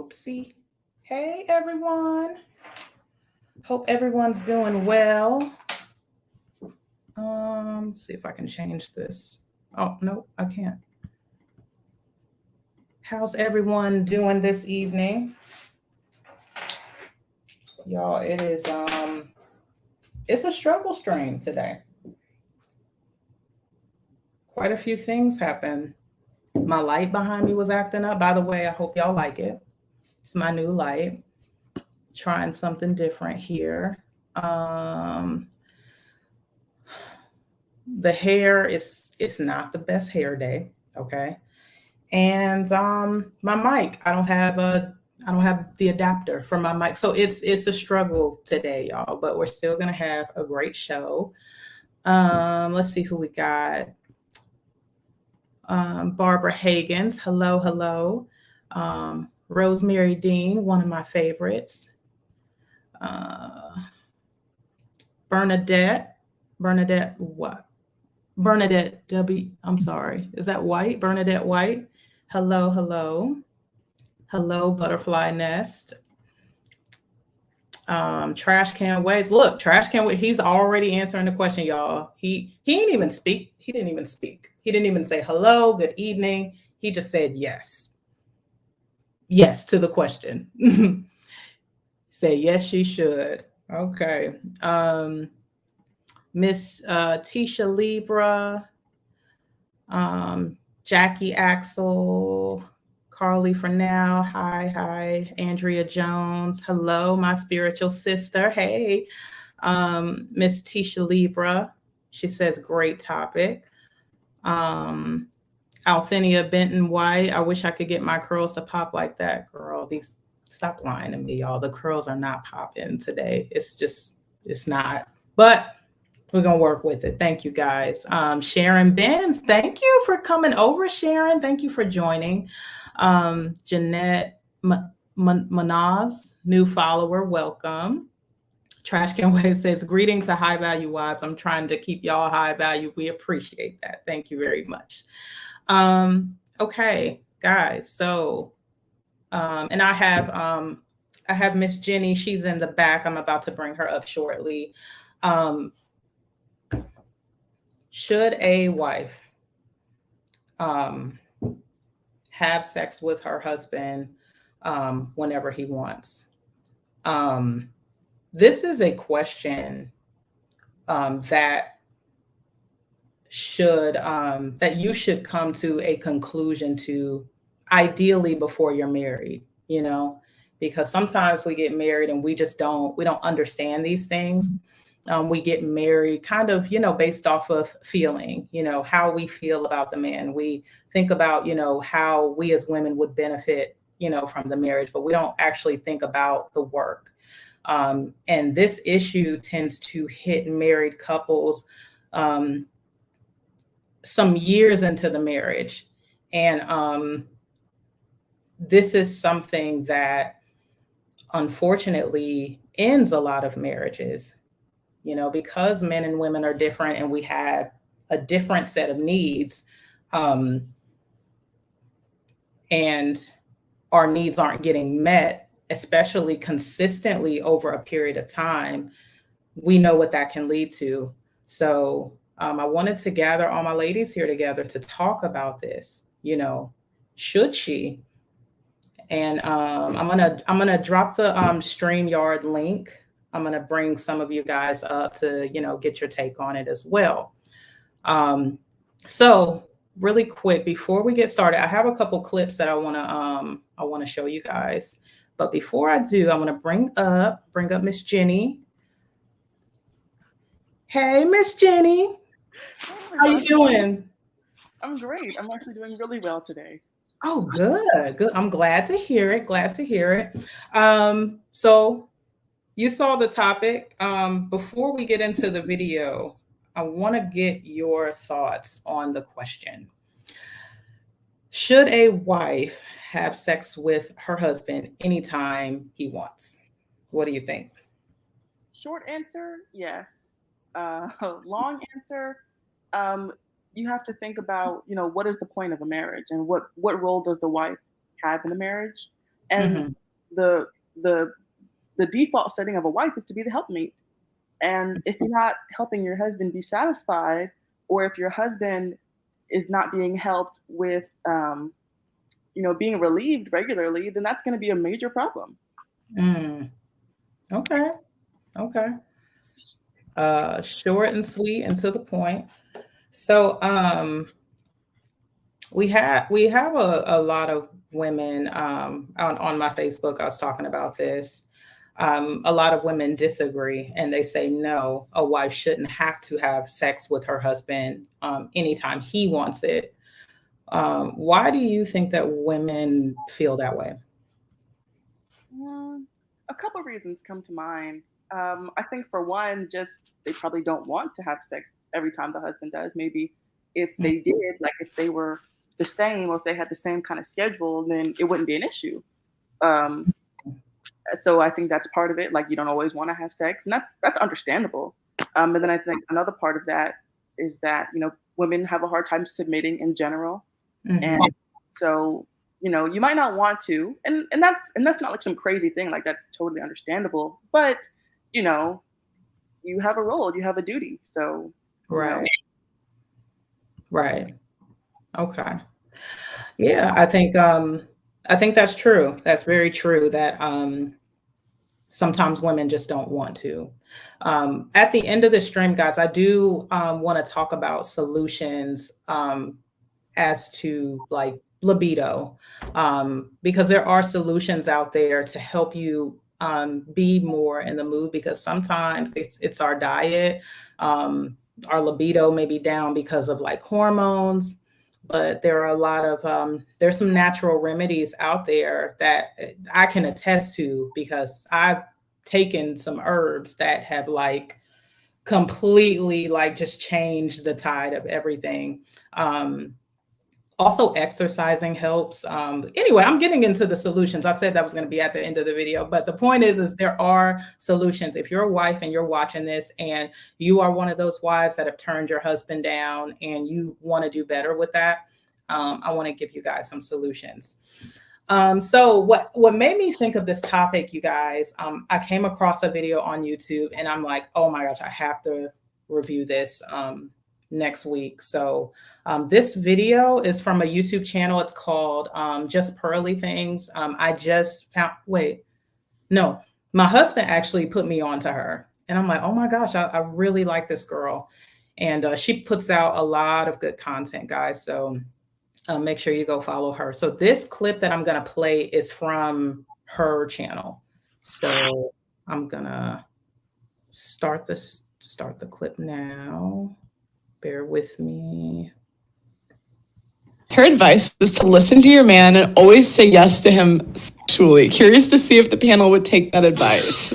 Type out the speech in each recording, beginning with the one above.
Oopsie. Hey, everyone. Hope everyone's doing well. See if I can change this. Oh, no, I can't. How's everyone doing this evening? Y'all, it's a struggle stream today. Quite a few things happened. My light behind me was acting up. By the way, I hope y'all like it. It's my new light. Trying something different here. The hair it's not the best hair day, okay? And my mic, I don't have the adapter for my mic. So it's a struggle today, y'all, but we're still gonna have a great show. Let's see who we got. Barbara Hagens, hello. Rosemary Dean, one of my favorites. Bernadette what? Bernadette W. I'm sorry. Is that White? Bernadette White. Hello, Butterfly Nest. Trash Can Ways. Look, Trash Can Ways. He's already answering the question, y'all. He didn't even speak. He didn't even say hello, good evening. He just said yes. Yes to the question. Say yes, she should. Okay. Miss Tisha Libra, Jackie Axel, Carly for now. Hi, Andrea Jones. Hello, my spiritual sister. Hey, Miss Tisha Libra. She says, great topic. Althenia Benton White. I wish I could get my curls to pop like that, girl. Stop lying to me, y'all. The curls are not popping today. It's not. But we're going to work with it. Thank you, guys. Sharon Benz, thank you for coming over, Sharon. Thank you for joining. Jeanette Manaz, new follower, welcome. Trash Can Wave says, greeting to High Value Wives. I'm trying to keep y'all high value. We appreciate that. Thank you very much. Okay, guys. So, and I have Miss Jenny. She's in the back. I'm about to bring her up shortly. Should a wife have sex with her husband whenever he wants? This is a question that you should come to a conclusion to, ideally before you're married, because sometimes we get married and we don't understand these things. We get married kind of, based off of feeling, how we feel about the man. We think about, how we as women would benefit, from the marriage, but we don't actually think about the work. And this issue tends to hit married couples some years into the marriage. And this is something that unfortunately ends a lot of marriages. Because men and women are different and we have a different set of needs, and our needs aren't getting met, especially consistently over a period of time, we know what that can lead to. So I wanted to gather all my ladies here together to talk about this. Should she? And I'm gonna drop the StreamYard link. I'm going to bring some of you guys up to, get your take on it as well. So really quick, before we get started, I have a couple clips that I want to show you guys. But before I do, I'm going to bring up Miss Jenny. Hey, Miss Jenny. How you doing? I'm great. I'm actually doing really well today. Oh, good. I'm glad to hear it. So you saw the topic. Before we get into the video, I want to get your thoughts on the question. Should a wife have sex with her husband anytime he wants? What do you think? Short answer, yes. Long answer, you have to think about, what is the point of a marriage and what role does the wife have in the marriage? And the default setting of a wife is to be the helpmate. And if you're not helping your husband be satisfied, or if your husband is not being helped with, being relieved regularly, then that's going to be a major problem. Okay. Short and sweet and to the point. So we have a lot of women on my Facebook. I was talking about this. A lot of women disagree, and they say no, a wife shouldn't have to have sex with her husband anytime he wants it. Why do you think that women feel that way? A couple of reasons come to mind. I think for one, just they probably don't want to have sex every time the husband does. Maybe if they did, like if they were the same, or if they had the same kind of schedule, then it wouldn't be an issue. So I think that's part of it. Like, you don't always want to have sex, and that's understandable. And then I think another part of that is that, women have a hard time submitting in general. And so, you might not want to, and that's not like some crazy thing. Like, that's totally understandable. But, you have a role, you have a duty. So, Right. Okay. Yeah, I think that's true. That's very true that sometimes women just don't want to. At the end of the stream, guys, I do want to talk about solutions as to like libido, because there are solutions out there to help you be more in the mood, because sometimes it's our diet. Our libido may be down because of like hormones, but there are a lot of there's some natural remedies out there that I can attest to, because I've taken some herbs that have like completely like just changed the tide of everything. Also exercising helps. Anyway, I'm getting into the solutions. I said that was going to be at the end of the video, but the point is there are solutions. If you're a wife and you're watching this and you are one of those wives that have turned your husband down and you want to do better with that, I want to give you guys some solutions. So what made me think of this topic, you guys, I came across a video on YouTube and I'm like, oh my gosh, I have to review this next week. So this video is from a YouTube channel. It's called Just Pearly Things. I just found, my husband actually put me on to her. And I'm like, oh my gosh, I really like this girl. And she puts out a lot of good content, guys. So make sure you go follow her. So this clip that I'm going to play is from her channel. So I'm going to start the clip now. Bear with me. Her advice was to listen to your man and always say yes to him sexually. Curious to see if the panel would take that advice.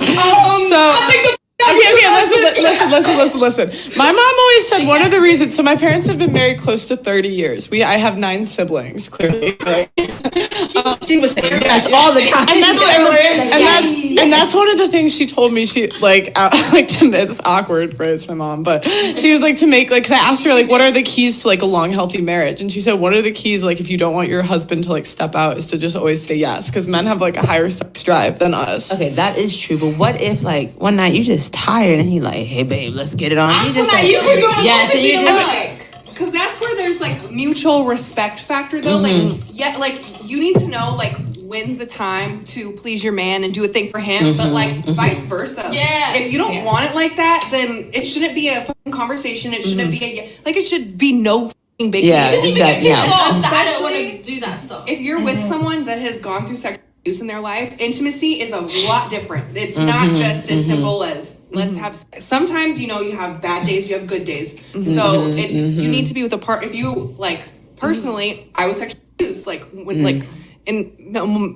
Listen. My mom always said one of the reasons, so my parents have been married close to 30 years. I have 9 siblings, clearly. She was saying yes all the time. And that's one of the things she told me. She it's awkward, right? It's my mom, but she was like to make like, 'cause I asked her like, what are the keys to like a long, healthy marriage? And she said one of the keys, like if you don't want your husband to like step out, is to just always say yes, because men have like a higher sex drive than us. Okay, that is true. But what if like one night you just tired and he like, hey babe, let's get it on. You just like, yes, and you just because that's where there's like mutual respect factor though. Like you need to know like when's the time to please your man and do a thing for him, but like vice versa. Yeah. If you don't want it like that, then it shouldn't be a fucking conversation. It shouldn't be it should be no fucking big deal. Especially I don't want to do that stuff. If you're with someone that has gone through sexual abuse in their life, intimacy is a lot different. It's not just as simple as let's have sex. Sometimes you have bad days, you have good days. So you need to be with a partner. If you like personally, I was sexually abused when in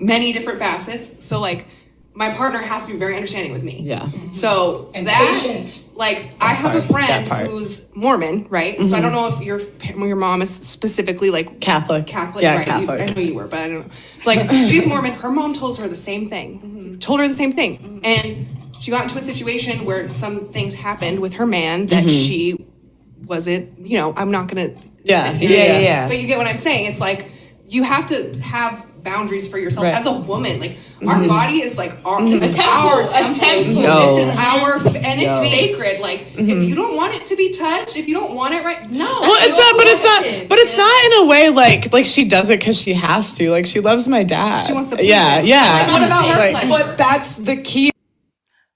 many different facets. So like my partner has to be very understanding with me. Yeah. So and patient. Like I have a friend who's Mormon, right? So I don't know if your mom is specifically like Catholic. Yeah, right? Catholic. I know you were, but I don't know. Like she's Mormon. Her mom told her the same thing. Told her the same thing, and she got into a situation where some things happened with her man that she wasn't. I'm not gonna. Yeah. But you get what I'm saying. It's like you have to have boundaries for yourself Right. as a woman. Like our body is like our temple. This is our, and it's sacred. Like if you don't want it to be touched, if you don't want it, right? No. Well, it's not in a way like she does it because she has to. Like she loves my dad. She wants to please him. Like, what about her pleasure? But that's the key.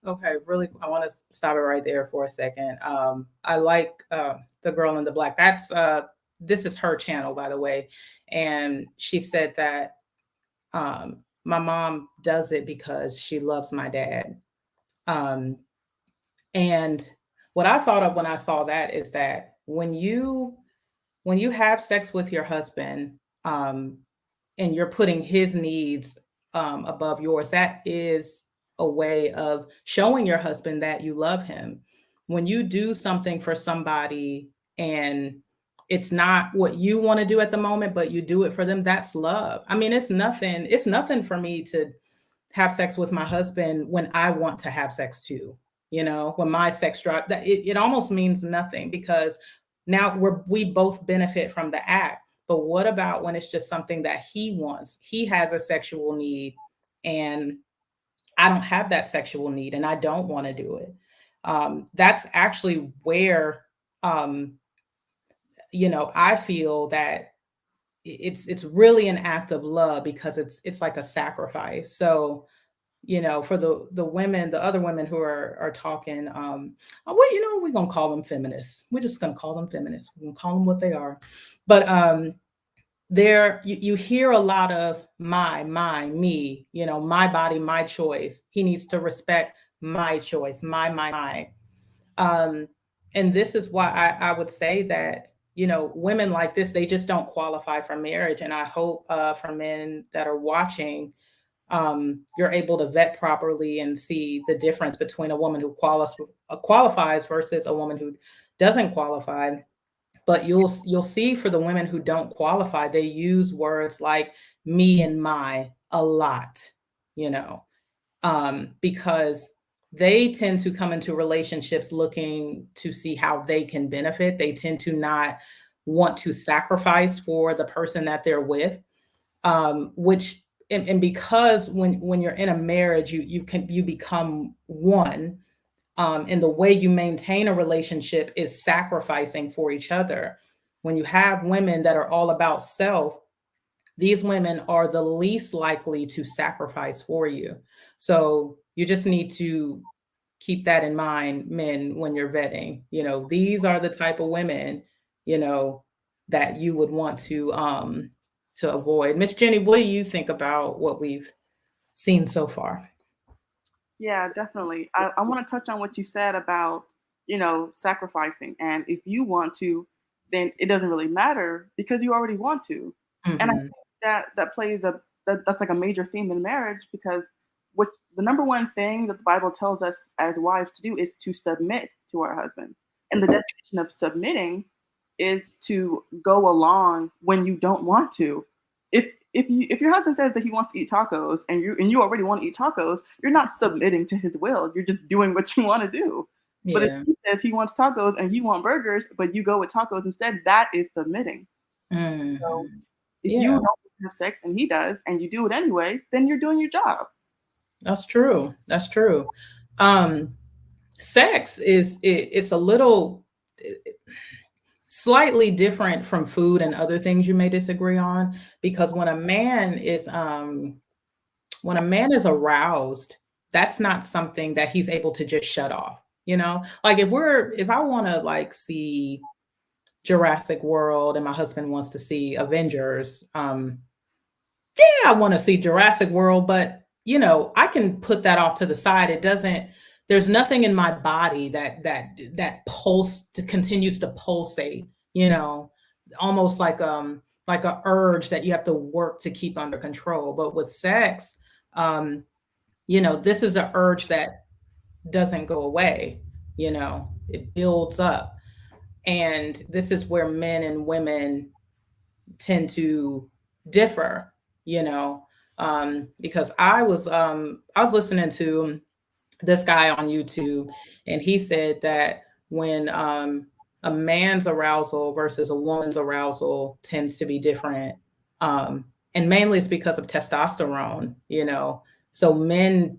Okay, really, I want to stop it right there for a second. I like the girl in the black. That's this is her channel, by the way, and she said that my mom does it because she loves my dad. And what I thought of when I saw that is that when you have sex with your husband, and you're putting his needs above yours, that is a way of showing your husband that you love him. When you do something for somebody and it's not what you want to do at the moment, but you do it for them, that's love. I mean, it's nothing for me to have sex with my husband when I want to have sex too. You know, when my sex drive, that it almost means nothing, because now we both benefit from the act. But what about when it's just something that he wants? He has a sexual need and I don't have that sexual need and I don't want to do it. That's actually where, you know, I feel that it's really an act of love, because it's like a sacrifice. So, you know, for the women, the other women who are talking, well, you know, we're going to call them feminists. We're just going to call them feminists. We're going to call them what they are. But you hear a lot of me, you know, my body, my choice. He needs to respect my choice, my. And this is why I would say that, you know, women like this, they just don't qualify for marriage. And I hope for men that are watching, you're able to vet properly and see the difference between a woman who qualifies versus a woman who doesn't qualify. But you'll see for the women who don't qualify, they use words like me and my a lot, you know, because they tend to come into relationships looking to see how they can benefit. They tend to not want to sacrifice for the person that they're with, which and because when you're in a marriage, you become one. And the way you maintain a relationship is sacrificing for each other. When you have women that are all about self, these women are the least likely to sacrifice for you. So you just need to keep that in mind, men, when you're vetting. You know, these are the type of women, you know, that you would want to avoid. Miss Jenny, what do you think about what we've seen so far? Yeah, definitely. I want to touch on what you said about, you know, sacrificing. And if you want to, then it doesn't really matter because you already want to. Mm-hmm. And I think that plays that's like a major theme in marriage, because what the number one thing that the Bible tells us as wives to do is to submit to our husbands. And the definition of submitting is to go along when you don't want to. If your husband says that he wants to eat tacos and you already want to eat tacos, you're not submitting to his will. You're just doing what you want to do. Yeah. But if he says he wants tacos and you want burgers, but you go with tacos instead, that is submitting. Mm-hmm. So if you don't have sex and he does, and you do it anyway, then you're doing your job. That's true. That's true. Sex it's a little slightly different from food and other things you may disagree on, because when a man is aroused, that's not something that he's able to just shut off. You know, like if I want to like see Jurassic World and my husband wants to see Avengers, I want to see Jurassic World, but you know, I can put that off to the side. There's nothing in my body that continues to pulsate, you know, almost like a urge that you have to work to keep under control. But with sex, you know, this is an urge that doesn't go away, you know, it builds up. And this is where men and women tend to differ, you know, because I was listening to this guy on YouTube, and he said that when a man's arousal versus a woman's arousal tends to be different, And mainly it's because of testosterone, so men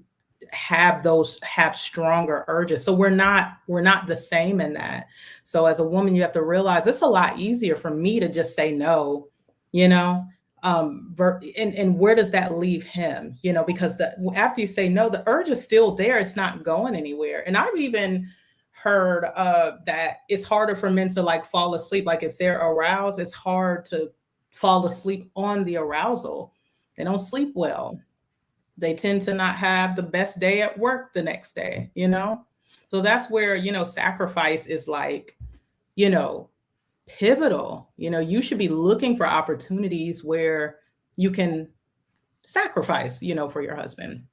have stronger urges. So we're not the same in that. So as a woman, you have to realize it's a lot easier for me to just say no, and where does that leave him? Because after you say no, the urge is still there. It's not going anywhere. And I've even heard that it's harder for men to like fall asleep. Like if they're aroused, it's hard to fall asleep on the arousal. They don't sleep well. They tend to not have the best day at work the next day, So that's where, sacrifice is like, pivotal. You should be looking for opportunities where you can sacrifice, for your husband.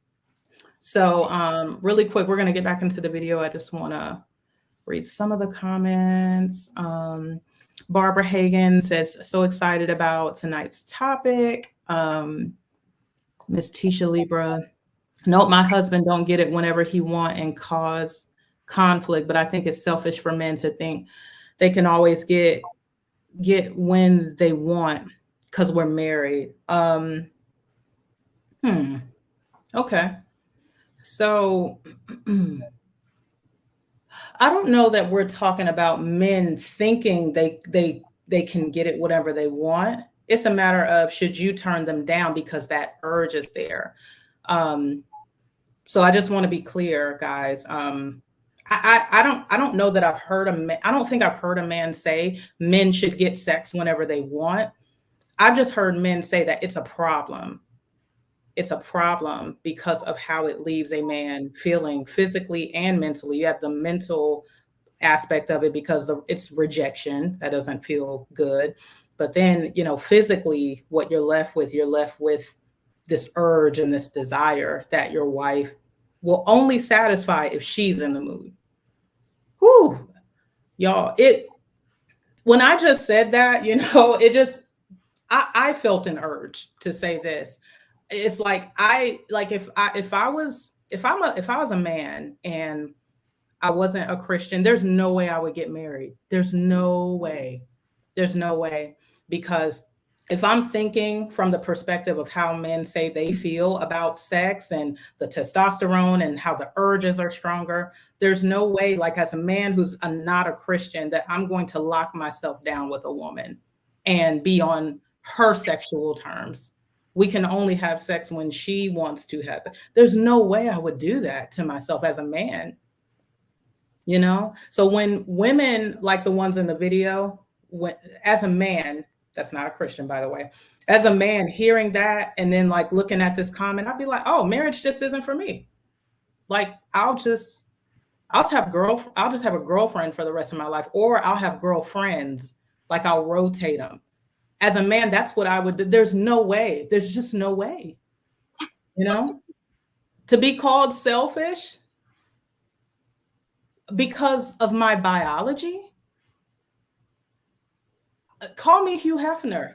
So really quick, we're going to get back into the video. I just want to read some of the comments. Barbara Hagan says, so excited about tonight's topic. Miss Tisha Libra, nope, my husband don't get it whenever he want and cause conflict, but I think it's selfish for men to think they can always get when they want because we're married. Okay. So I don't know that we're talking about men thinking they can get it whatever they want. It's a matter of, should you turn them down because that urge is there? So I just want to be clear, guys. I don't know that I've heard I don't think I've heard a man say men should get sex whenever they want. I've just heard men say that it's a problem. It's a problem because of how it leaves a man feeling physically and mentally. You have the mental aspect of it because it's rejection that doesn't feel good. But then, physically, what you're left with this urge and this desire that your wife will only satisfy if she's in the mood. Whew, y'all, when I just said that, I felt an urge to say this. It's like if I was a man and I wasn't a Christian, there's no way I would get married. There's no way. Because if I'm thinking from the perspective of how men say they feel about sex and the testosterone and how the urges are stronger, there's no way, like as a man who's not a Christian, that I'm going to lock myself down with a woman and be on her sexual terms. We can only have sex when she wants to have it. There's no way I would do that to myself as a man. So when women like the ones in the video, as a man, that's not a Christian, by the way, as a man hearing that and then like looking at this comment, I'd be like, oh, marriage just isn't for me. Like I'll just have a girlfriend for the rest of my life, or I'll have girlfriends. Like I'll rotate them. As a man, that's what I would do. There's no way. There's just no way. To be called selfish because of my biology. Call me Hugh Hefner.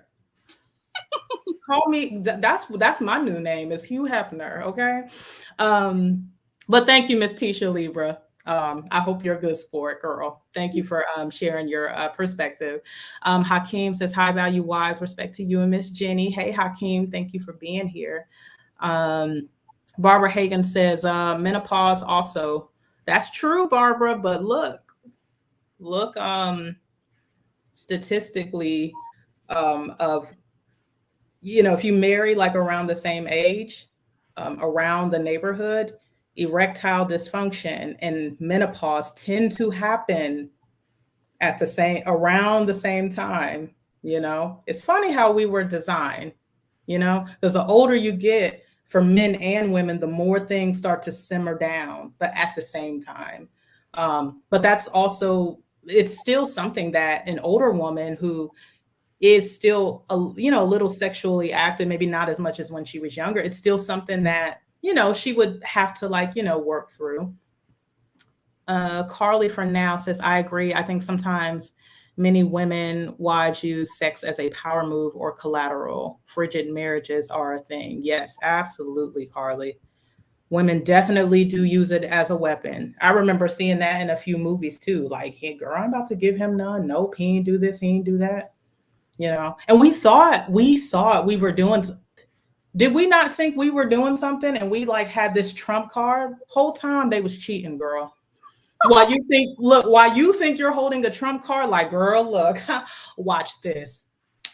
Call me. That's my new name is Hugh Hefner. Okay. But thank you, Miss Tisha Libra. I hope you're a good sport, girl. Thank you for sharing your perspective. Hakeem says, high value wives, respect to you and Miss Jenny. Hey, Hakeem, thank you for being here. Barbara Hagan says, menopause also. That's true, Barbara, but look, statistically, if you marry like around the same age, around the neighborhood, erectile dysfunction and menopause tend to happen around the same time. It's funny how we were designed, because the older you get, for men and women, the more things start to simmer down, but at the same time. But that's also, it's still something that an older woman who is still a little sexually active, maybe not as much as when she was younger, it's still something that she would have to work through. Carly for now says, I agree. I think sometimes many wives use sex as a power move or collateral. Frigid marriages are a thing. Yes, absolutely, Carly. Women definitely do use it as a weapon. I remember seeing that in a few movies too. Like, hey, girl, I'm about to give him none. Nope, he ain't do this, he ain't do that. you know, and we thought we were doing, did we not think we were doing something? And we like had this trump card. Whole time they was cheating, girl. While you think you're holding a trump card, like, girl, look, watch this.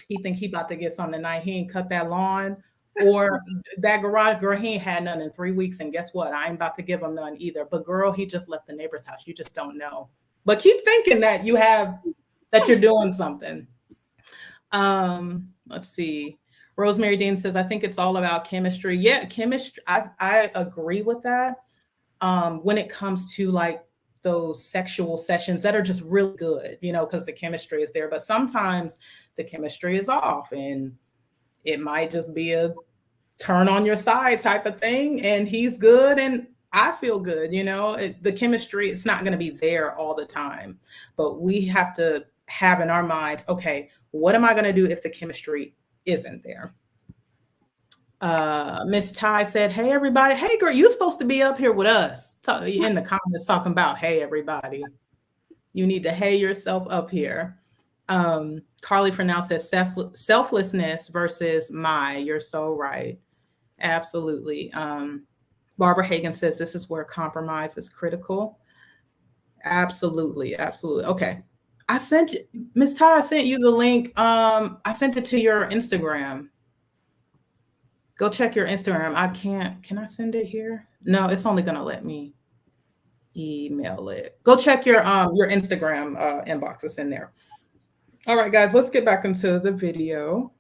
He think he about to get something tonight. He ain't cut that lawn or that garage. Girl, he ain't had none in 3 weeks. And guess what? I ain't about to give him none either. But girl, he just left the neighbor's house. You just don't know. But keep thinking that you're doing something. Let's see. Rosemary Dean says, I think it's all about chemistry. Yeah, chemistry. I agree with that. When it comes to like those sexual sessions that are just really good, you know, because the chemistry is there. But sometimes the chemistry is off and it might just be a turn on your side type of thing. And he's good and I feel good, you know, the chemistry, it's not going to be there all the time. But we have to have in our minds, okay, what am I going to do if the chemistry isn't there? Miss Ty said, hey, everybody. Hey, girl, you're supposed to be up here with us in the comments talking about, hey, everybody. You need to hey yourself up here. Carly for now says selflessness versus you're so right. Absolutely. Barbara Hagan says this is where compromise is critical. Absolutely. Absolutely. Okay. I sent you, Miss Ty, I sent you the link. I sent it to your Instagram. Go check your Instagram. Can I send it here? No, it's only gonna let me email it. Go check your Instagram inbox. It's in there. All right, guys, let's get back into the video.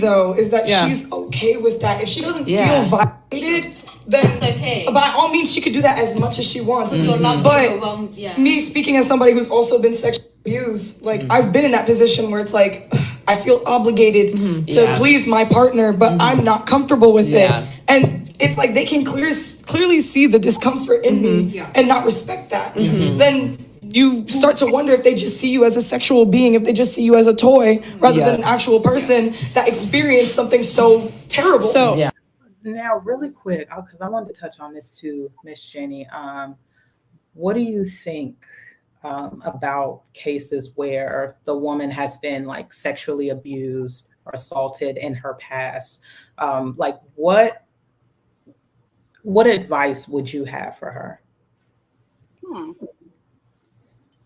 Though is that she's okay with that. If she doesn't feel violated, then it's okay. By all means, she could do that as much as she wants. Mm-hmm. But me speaking as somebody who's also been sexually abused, like I've been in that position where it's like I feel obligated to please my partner, but I'm not comfortable with it. And it's like they can clearly see the discomfort in me and not respect that. Then you start to wonder if they just see you as a sexual being, if they just see you as a toy rather than an actual person that experienced something so terrible. So now really quick, because I wanted to touch on this too, Miss Jenny. What do you think about cases where the woman has been like sexually abused or assaulted in her past? Like what advice would you have for her?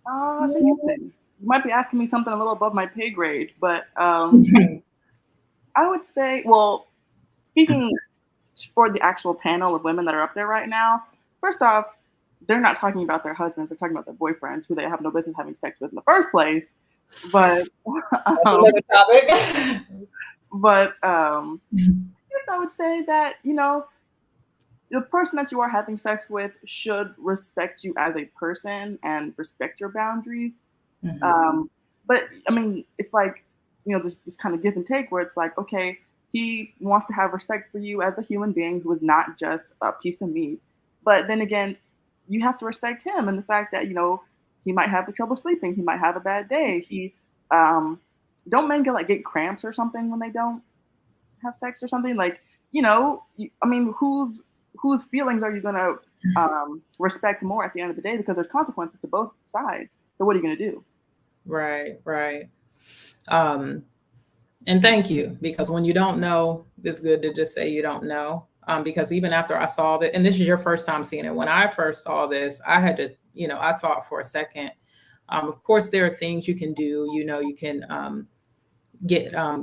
You might be asking me something a little above my pay grade, but I would say, well, speaking for the actual panel of women that are up there right now, first off, they're not talking about their husbands, they're talking about their boyfriends who they have no business having sex with in the first place. But another topic. But I guess I would say that, you know, the person that you are having sex with should respect you as a person and respect your boundaries. But I mean, it's like, you know, this kind of give and take where it's like, okay, he wants to have respect for you as a human being who is not just a piece of meat. But then again, you have to respect him and the fact that, you know, he might have the trouble sleeping. He might have a bad day. Don't men get cramps or something when they don't have sex or something? Like, you know, I mean, whose feelings are you going to respect more at the end of the day? Because there's consequences to both sides. So what are you going to do? Right. And thank you, because when you don't know, it's good to just say you don't know. Because even after I saw that, and this is your first time seeing it, when I first saw this, I had to, you know, I thought for a second, of course, there are things you can do, you know, you can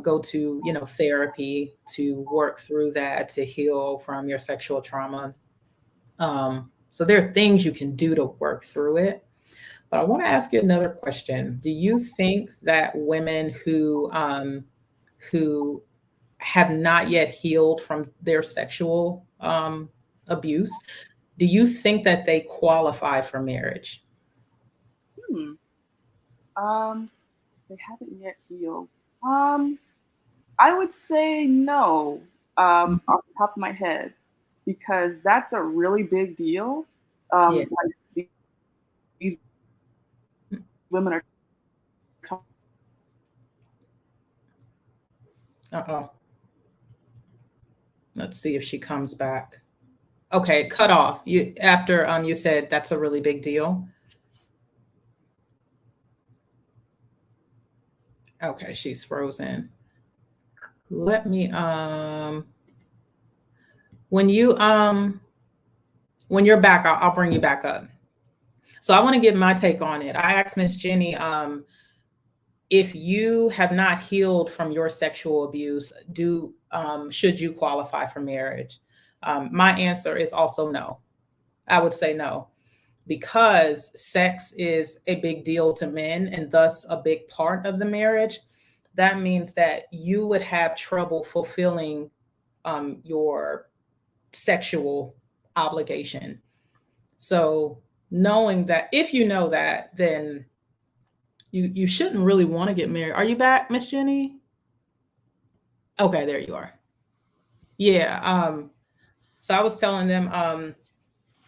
go to, you know, therapy to work through that, to heal from your sexual trauma. So there are things you can do to work through it. But I want to ask you another question. Do you think that women who have not yet healed from their sexual abuse, do you think that they qualify for marriage? They haven't yet healed. I would say no, off the top of my head, because that's a really big deal. Like these women are. Let's see if she comes back. Okay, cut off. You said that's a really big deal. Okay, she's frozen. Let me when you're back, I'll bring you back up. So I want to give my take on it. I asked Miss Jenny, if you have not healed from your sexual abuse, should you qualify for marriage? My answer is also no. I would say no, because sex is a big deal to men and thus a big part of the marriage. That means that you would have trouble fulfilling your sexual obligation. So knowing that, if you know that, then you shouldn't really want to get married. Are you back, Miss Jenny? Okay, there you are. Yeah. So I was telling them,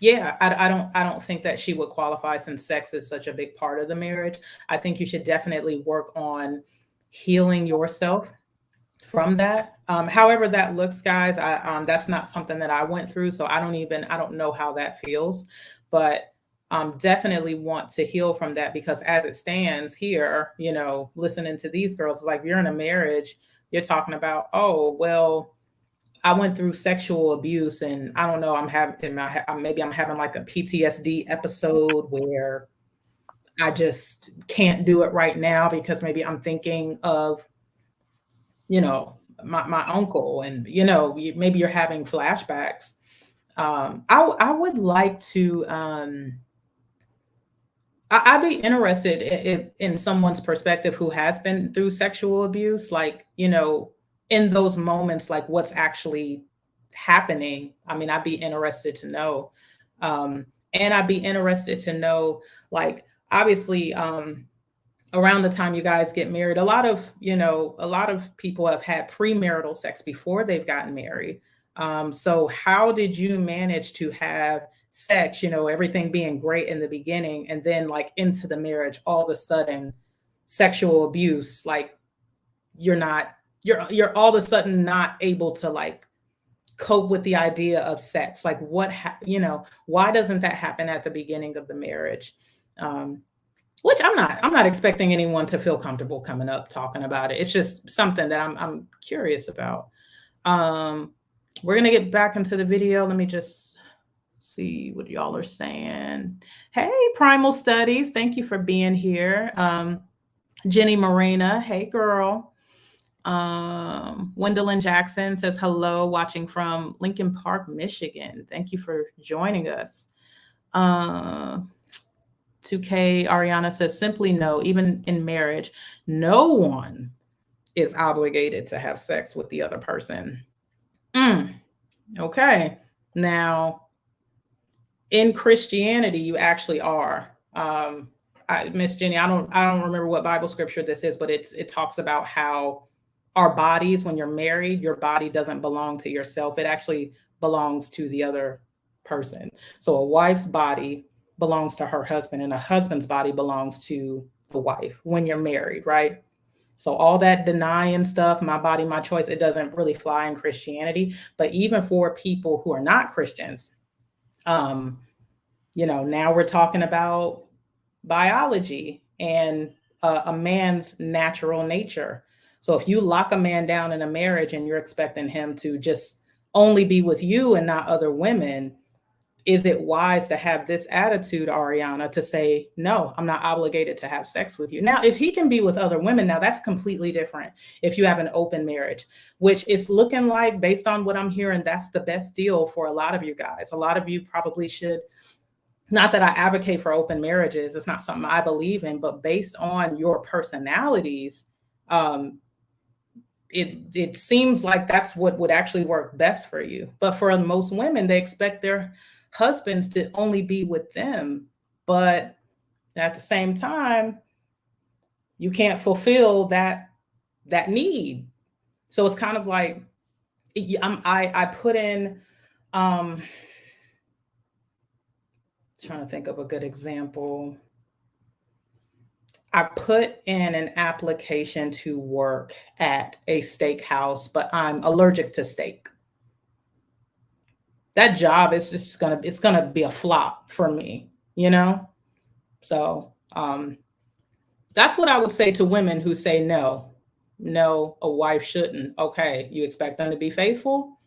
yeah, I don't think that she would qualify, since sex is such a big part of the marriage. I think you should definitely work on healing yourself from that. However that looks, guys, that's not something that I went through, so I don't know how that feels, but definitely want to heal from that, because as it stands here, listening to these girls, it's like, you're in a marriage, you're talking about, oh, well, I went through sexual abuse and I don't know, maybe I'm having like a PTSD episode where I just can't do it right now because maybe I'm thinking of, my uncle, and, maybe you're having flashbacks. I would like to, I'd be interested in someone's perspective who has been through sexual abuse, like, in those moments, like what's actually happening. I mean, I'd be interested to know. And I'd be interested to know, like, obviously, around the time you guys get married, a lot of people have had premarital sex before they've gotten married. So how did you manage to have sex, everything being great in the beginning, and then like into the marriage, all of a sudden sexual abuse, like you're all of a sudden not able to like cope with the idea of sex? Like why doesn't that happen at the beginning of the marriage? Which I'm not expecting anyone to feel comfortable coming up talking about it. It's just something that I'm curious about. We're gonna get back into the video. Let me just see what y'all are saying. Hey, Primal Studies, thank you for being here. Jenny Morena, hey girl. Gwendolyn Jackson says hello, watching from Lincoln Park, Michigan. Thank you for joining us. 2K Ariana says simply no, even in marriage, no one is obligated to have sex with the other person. Okay. Now, in Christianity, you actually are. Miss Jenny, I don't remember what Bible scripture this is, but it talks about how our bodies, when you're married, your body doesn't belong to yourself. It actually belongs to the other person. So a wife's body belongs to her husband, and a husband's body belongs to the wife when you're married, right? So all that denying stuff, my body, my choice, it doesn't really fly in Christianity. But even for people who are not Christians, now we're talking about biology and a man's natural nature. So if you lock a man down in a marriage and you're expecting him to just only be with you and not other women, is it wise to have this attitude, Ariana, to say, no, I'm not obligated to have sex with you? Now, if he can be with other women, now that's completely different. If you have an open marriage, which is looking like, based on what I'm hearing, that's the best deal for a lot of you guys. A lot of you probably should, not that I advocate for open marriages, it's not something I believe in, but based on your personalities, it seems like that's what would actually work best for you. But for most women, they expect their husbands to only be with them. But at the same time, you can't fulfill that need. So it's kind of like, I put in, trying to think of a good example. I put in an application to work at a steakhouse, but I'm allergic to steak. That job is just it's gonna be a flop for me, So That's what I would say to women who say no, a wife shouldn't. Okay, you expect them to be faithful?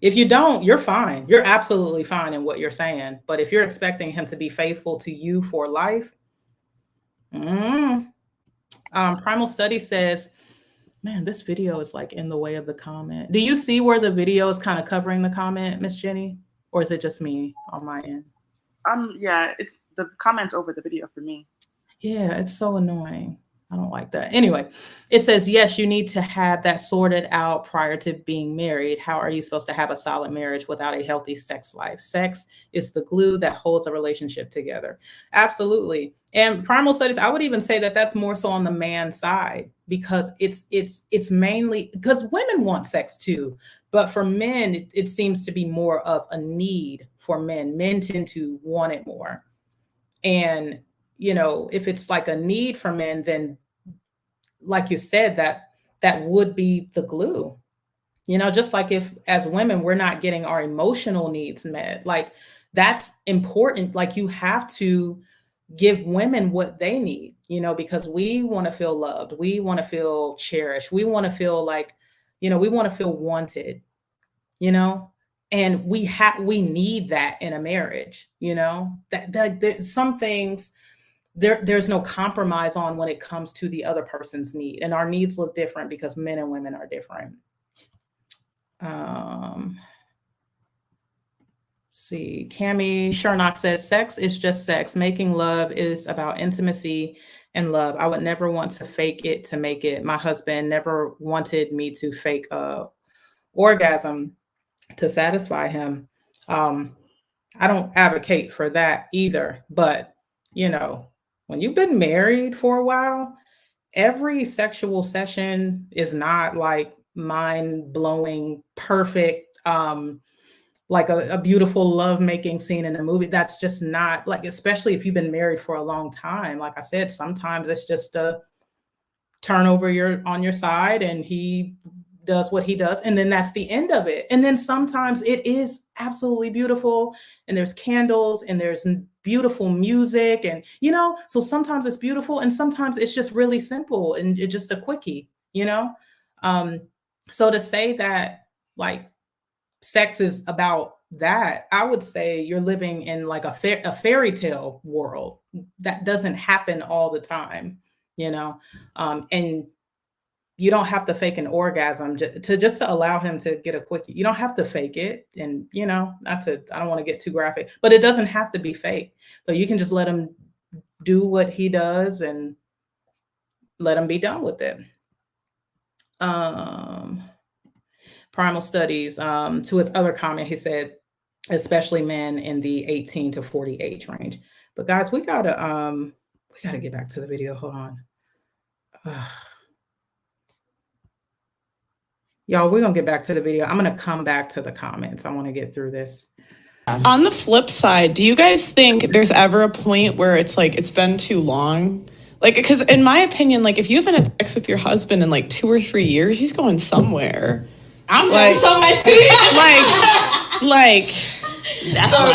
If you don't, you're fine. You're absolutely fine in what you're saying. But if you're expecting him to be faithful to you for life, Primal Study says, man, this video is like in the way of the comment. Do you see where the video is kind of covering the comment, Miss Jenny? Or is it just me on my end? Yeah, it's the comments over the video for me. Yeah, it's so annoying. I don't like that. Anyway, it says, yes, you need to have that sorted out prior to being married. How are you supposed to have a solid marriage without a healthy sex life? Sex is the glue that holds a relationship together. Absolutely. And Primal Studies, I would even say that that's more so on the man side, because it's mainly because women want sex too. But for men, it seems to be more of a need for men. Men tend to want it more. And if it's like a need for men, then like you said, that would be the glue. Just like if as women, we're not getting our emotional needs met, like that's important. Like you have to give women what they need, because we want to feel loved. We want to feel cherished. We want to feel like, we want to feel wanted, and we need that in a marriage, that there's some things there's no compromise on when it comes to the other person's need. And our needs look different because men and women are different. See, Cammie Shernock says, sex is just sex. Making love is about intimacy and love. I would never want to fake it to make it. My husband never wanted me to fake a orgasm to satisfy him. I don't advocate for that either, but when you've been married for a while, every sexual session is not like mind-blowing, perfect, like a beautiful love-making scene in a movie. That's just not like, especially if you've been married for a long time. Like I said, sometimes it's just a turn over on your side and he does what he does, and then that's the end of it. And then sometimes it is absolutely beautiful, and there's candles and there's beautiful music, and so sometimes it's beautiful and sometimes it's just really simple and it's just a quickie, so to say that like sex is about that, I would say you're living in like a fairy tale world that doesn't happen all the time, and you don't have to fake an orgasm just to allow him to get a quickie. You don't have to fake it. And, I don't want to get too graphic, but it doesn't have to be fake. But you can just let him do what he does and let him be done with it. Primal Studies, to his other comment, he said, especially men in the 18 to 40 age range. But guys, we gotta get back to the video. Hold on. Y'all, we're going to get back to the video. I'm going to come back to the comments. I want to get through this. On the flip side, do you guys think there's ever a point where it's like, it's been too long? Like, because in my opinion, like if you haven't had sex with your husband in like 2 or 3 years, he's going somewhere. I'm going somewhere too. like, that's so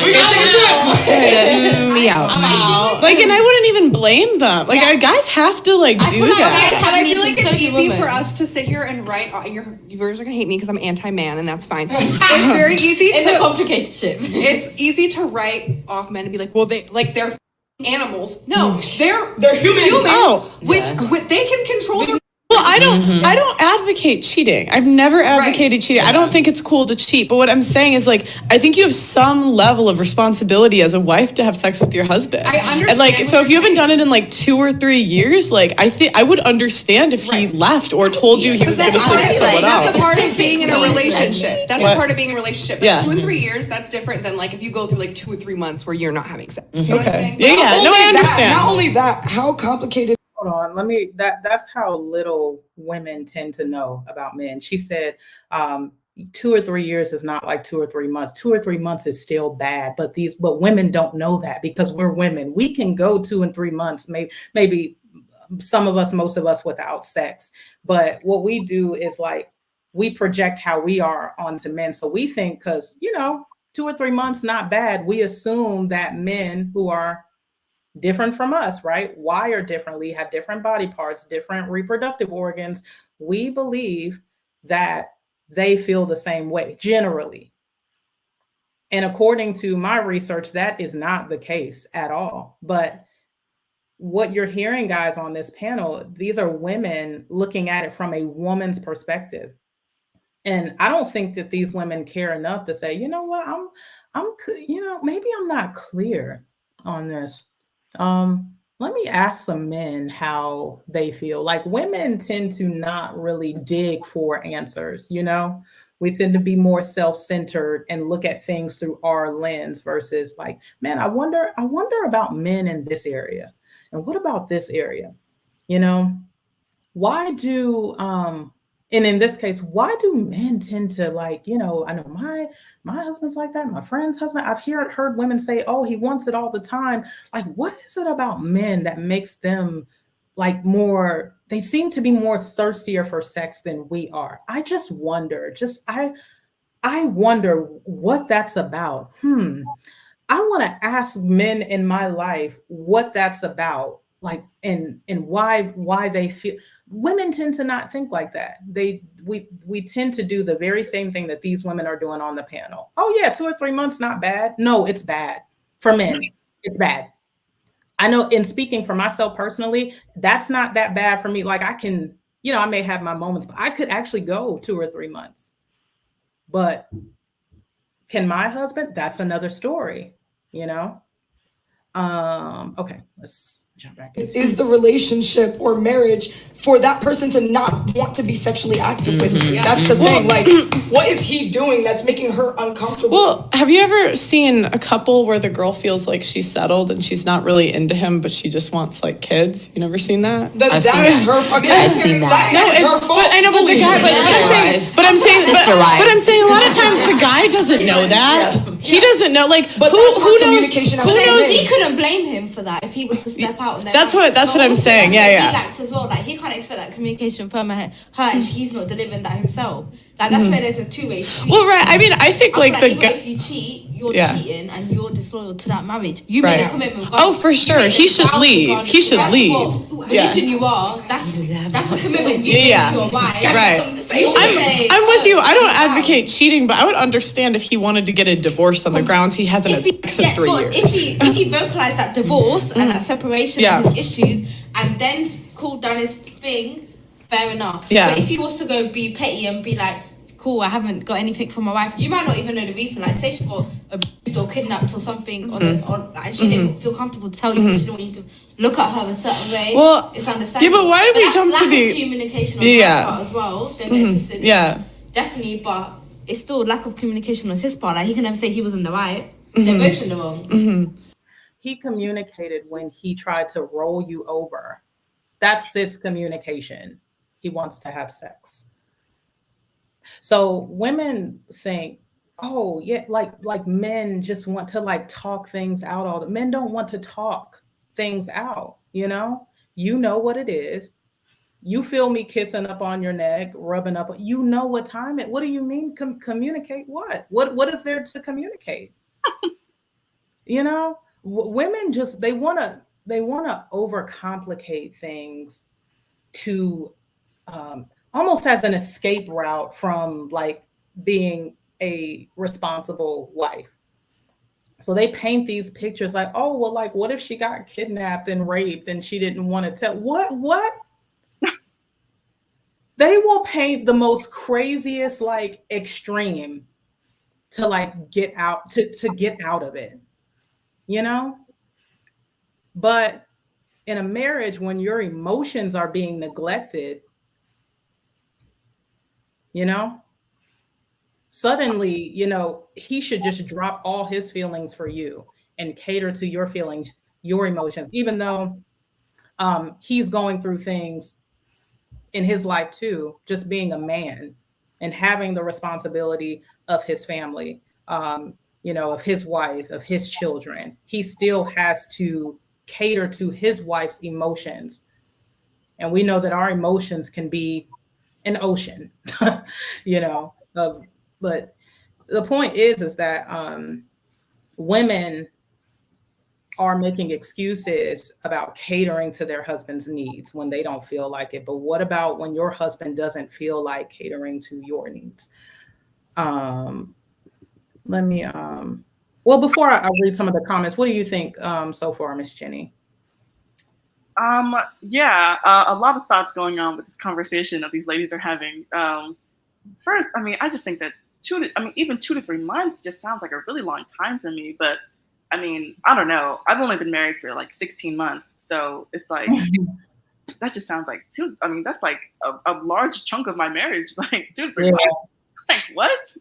me out. Like, and I wouldn't even blame them. Like, guys have to like do that. And I feel like it's easy for us to sit here and write. Your viewers are gonna hate me because I'm anti-man, and that's fine. It's very easy. It's a complicated ship. It's easy to write off men and be like, well, they're animals. No, they're humans. Oh, with they can control their. Well, I don't advocate cheating. I've never advocated cheating. I don't think it's cool to cheat. But what I'm saying is, like, I think you have some level of responsibility as a wife to have sex with your husband. I understand. And like, so if you haven't done it in like 2 or 3 years, like, I think I would understand if he left or told you he was going to sleep with someone else. That's a part of being in a relationship. That's a part of being in a relationship. But Yeah. 2 and 3 years, that's different than like if you go through like 2 or 3 months where you're not having sex. You know what I'm saying? Yeah. No, I understand. Not only that, how complicated. Hold on, that's how little women tend to know about men. She said 2 or 3 years is not like 2 or 3 months. 2 or 3 months is still bad, but women don't know that because we're women. We can go 2 and 3 months, maybe some of us, most of us without sex. But what we do is like, we project how we are onto men. So we think, because, 2 or 3 months, not bad. We assume that men who are different from us, right? Wired differently, have different body parts, different reproductive organs. We believe that they feel the same way generally. And according to my research, that is not the case at all. But what you're hearing, guys, on this panel, these are women looking at it from a woman's perspective. And I don't think that these women care enough to say, you know what, maybe I'm not clear on this. Let me ask some men how they feel. Like, women tend to not really dig for answers, you know? We tend to be more self-centered and look at things through our lens versus like, man, I wonder about men in this area. And what about this area? You know, why do, and in this case, why do men tend to like, you know, I know my husband's like that, my friend's husband. I've heard women say, oh, he wants it all the time. Like, what is it about men that makes them like more, they seem to be more thirstier for sex than we are? I just wonder, I wonder what that's about. I want to ask men in my life what that's about. Like, and why they feel. Women tend to not think like that. We tend to do the very same thing that these women are doing on the panel. Oh yeah, 2 or 3 months, not bad. No, it's bad for men. It's bad. I know, in speaking for myself personally, that's not that bad for me. Like, I can, you know, I may have my moments, but I could actually go 2 or 3 months. But can my husband? That's another story, you know? Okay, let's jump back into is the relationship or marriage for that person to not want to be sexually active with you. That's the thing. Like, what is he doing that's making her uncomfortable? Well, have you ever seen a couple where the girl feels like she's settled and she's not really into him, but she just wants like kids? You never seen that? That is her fucking. I've seen that. No, it's her fault. I know, but the guy. But I'm saying a lot of times the guy doesn't know that. He doesn't know. Like, but who knows? Who knows? She couldn't blame him for that if he was to step out. And That's what I'm saying. Yeah. He lacks as well. Like, he can't expect that communication from her, and she's not delivering that himself. Like, that's where there's a two-way street. Well, right. I mean, I think like the even if you cheat, you're cheating and you're disloyal to that marriage. You right. made a commitment. Oh, for sure. He should leave. He should leave. Religion you are. That's a commitment you made to your wife. Right. I'm with you. I don't advocate cheating, but I would understand if he wanted to get a divorce on the grounds he hasn't had sex in 3 years. If he vocalized that divorce and that separation and his issues and then called down his thing, fair enough. Yeah. But if he was to go be petty and be like, cool, I haven't got anything from my wife, you might not even know the reason. Like, say she got abused or kidnapped or something, or like, she didn't feel comfortable to tell you, she didn't want you to look at her a certain way. Well, it's understandable. Yeah, but why did we jump to the communication on her part as well? Don't get twisted. Yeah, definitely, but it's still lack of communication on his part. Like, he can never say he was in the right. They're both in the wrong. He communicated when he tried to roll you over. That's his communication. He wants to have sex. So women think, oh yeah, like men just want to like talk things out. All the men don't want to talk things out. You know what it is. You feel me kissing up on your neck, rubbing up. You know what time it. What do you mean communicate? What is there to communicate? You know, women just they want to overcomplicate things to. Almost as an escape route from like being a responsible wife. So they paint these pictures like, oh, well, like, what if she got kidnapped and raped and she didn't want to tell? What? They will paint the most craziest, like, extreme to like get out, to get out of it, you know? But in a marriage, when your emotions are being neglected, you know, suddenly, you know, he should just drop all his feelings for you and cater to your feelings, your emotions, even though he's going through things in his life too, just being a man and having the responsibility of his family, you know, of his wife, of his children. He still has to cater to his wife's emotions. And we know that our emotions can be an ocean, you know, but the point is that women are making excuses about catering to their husband's needs when they don't feel like it. But what about when your husband doesn't feel like catering to your needs? Let me, well, before I read some of the comments, what do you think so far, Miss Jenny? Yeah, a lot of thoughts going on with this conversation that these ladies are having. First, I mean, I just think that even 2 to 3 months just sounds like a really long time for me. But I mean, I don't know. I've only been married for like 16 months. So it's like, that just sounds like that's like a large chunk of my marriage, like 2 to 3 months. Like, what?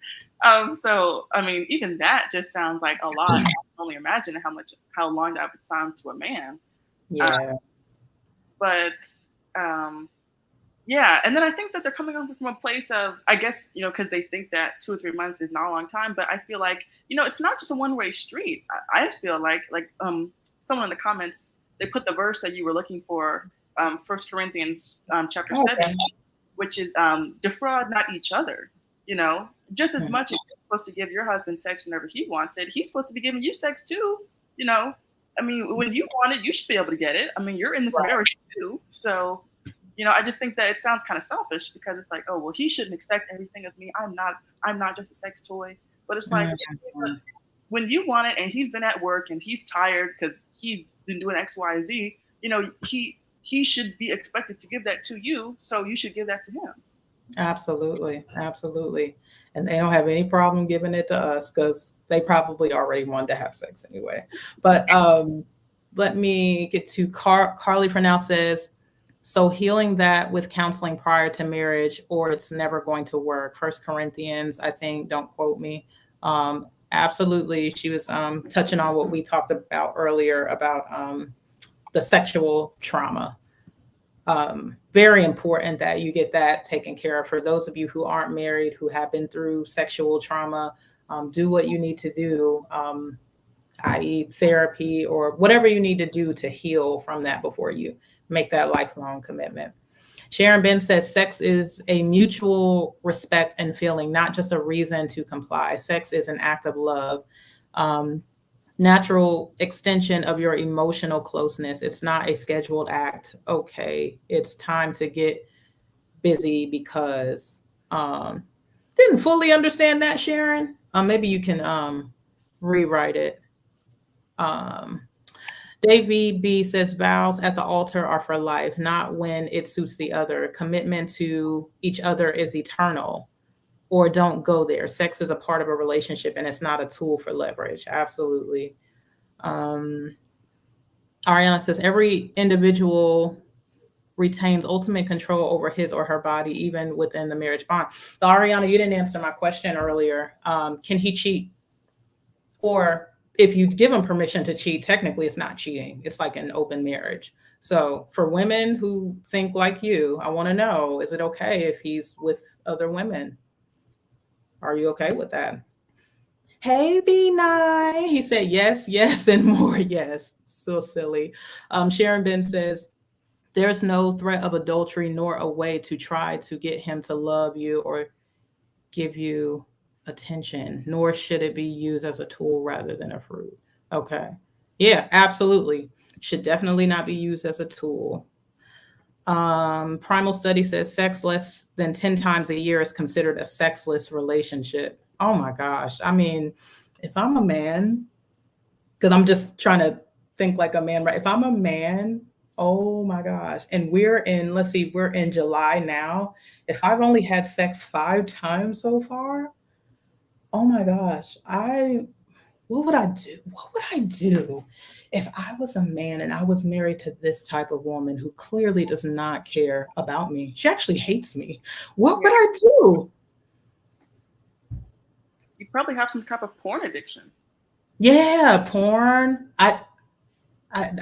So, I mean, even that just sounds like a lot. I can only imagine how long that would sound to a man. Yeah. Yeah, and then I think that they're coming up from a place of, I guess, because they think that 2 or 3 months is not a long time, but I feel like, it's not just a one-way street. I just feel like someone in the comments, they put the verse that you were looking for, 1 Corinthians chapter 7, which is defraud not each other, just as much as you're supposed to give your husband sex whenever he wants it, he's supposed to be giving you sex too, I mean, when you want it, you should be able to get it. I mean, you're in this marriage too. So, I just think that it sounds kind of selfish because it's like, oh, well, he shouldn't expect everything of me. I'm not just a sex toy. But it's like, when you want it and he's been at work and he's tired because he's been doing X, Y, Z, he should be expected to give that to you. So you should give that to him. Absolutely. Absolutely. And they don't have any problem giving it to us because they probably already wanted to have sex anyway. But let me get to Carly for now says, so healing that with counseling prior to marriage, or it's never going to work. 1 Corinthians, I think, don't quote me. Absolutely. She was touching on what we talked about earlier about the sexual trauma. Very important that you get that taken care of. For those of you who aren't married, who have been through sexual trauma, do what you need to do, i.e. therapy or whatever you need to do to heal from that before you make that lifelong commitment. Sharon Ben says, sex is a mutual respect and feeling, not just a reason to comply. Sex is an act of love. Natural extension of your emotional closeness. It's not a scheduled act. Okay, it's time to get busy because didn't fully understand that, Sharon. Maybe you can rewrite it. Davey B says vows at the altar are for life, not when it suits the other. Commitment to each other is eternal. Or don't go there. Sex is a part of a relationship and it's not a tool for leverage. Absolutely. Ariana says every individual retains ultimate control over his or her body, even within the marriage bond. But Ariana, you didn't answer my question earlier. Can he cheat? Or if you give him permission to cheat, technically it's not cheating. It's like an open marriage. So for women who think like you, I want to know, is it okay if he's with other women? Are you okay with that? Hey, B9. He said, yes, yes, and more yes. So silly. Sharon Ben says, there's no threat of adultery nor a way to try to get him to love you or give you attention, nor should it be used as a tool rather than a fruit. Okay. Yeah, absolutely. Should definitely not be used as a tool. Primal Study says sex less than 10 times a year is considered a sexless relationship. Oh my gosh. I mean, if I'm a man, because I'm just trying to think like a man, right? If I'm a man, oh my gosh. And we're in July now. If I've only had sex 5 times so far, oh my gosh, what would I do? What would I do if I was a man and I was married to this type of woman who clearly does not care about me? She actually hates me. What would I do? You probably have some type of porn addiction. Yeah, porn. I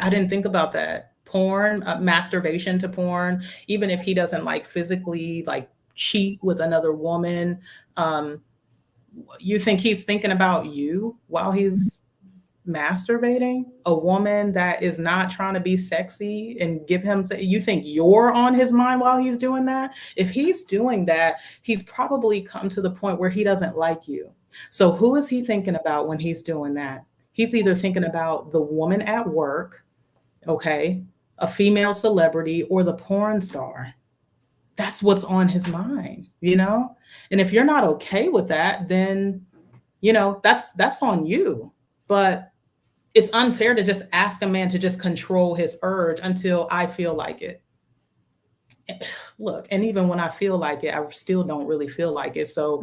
didn't think about that. Porn, masturbation to porn, even if he doesn't like physically like cheat with another woman. You think he's thinking about you while he's masturbating? A woman that is not trying to be sexy and give him you think you're on his mind while he's doing that? If he's doing that, he's probably come to the point where he doesn't like you. So who is he thinking about when he's doing that? He's either thinking about the woman at work, okay, a female celebrity, or the porn star. That's what's on his mind, you know? And if you're not okay with that, then, you know, that's on you. But it's unfair to just ask a man to just control his urge until I feel like it. Look, and even when I feel like it, I still don't really feel like it. So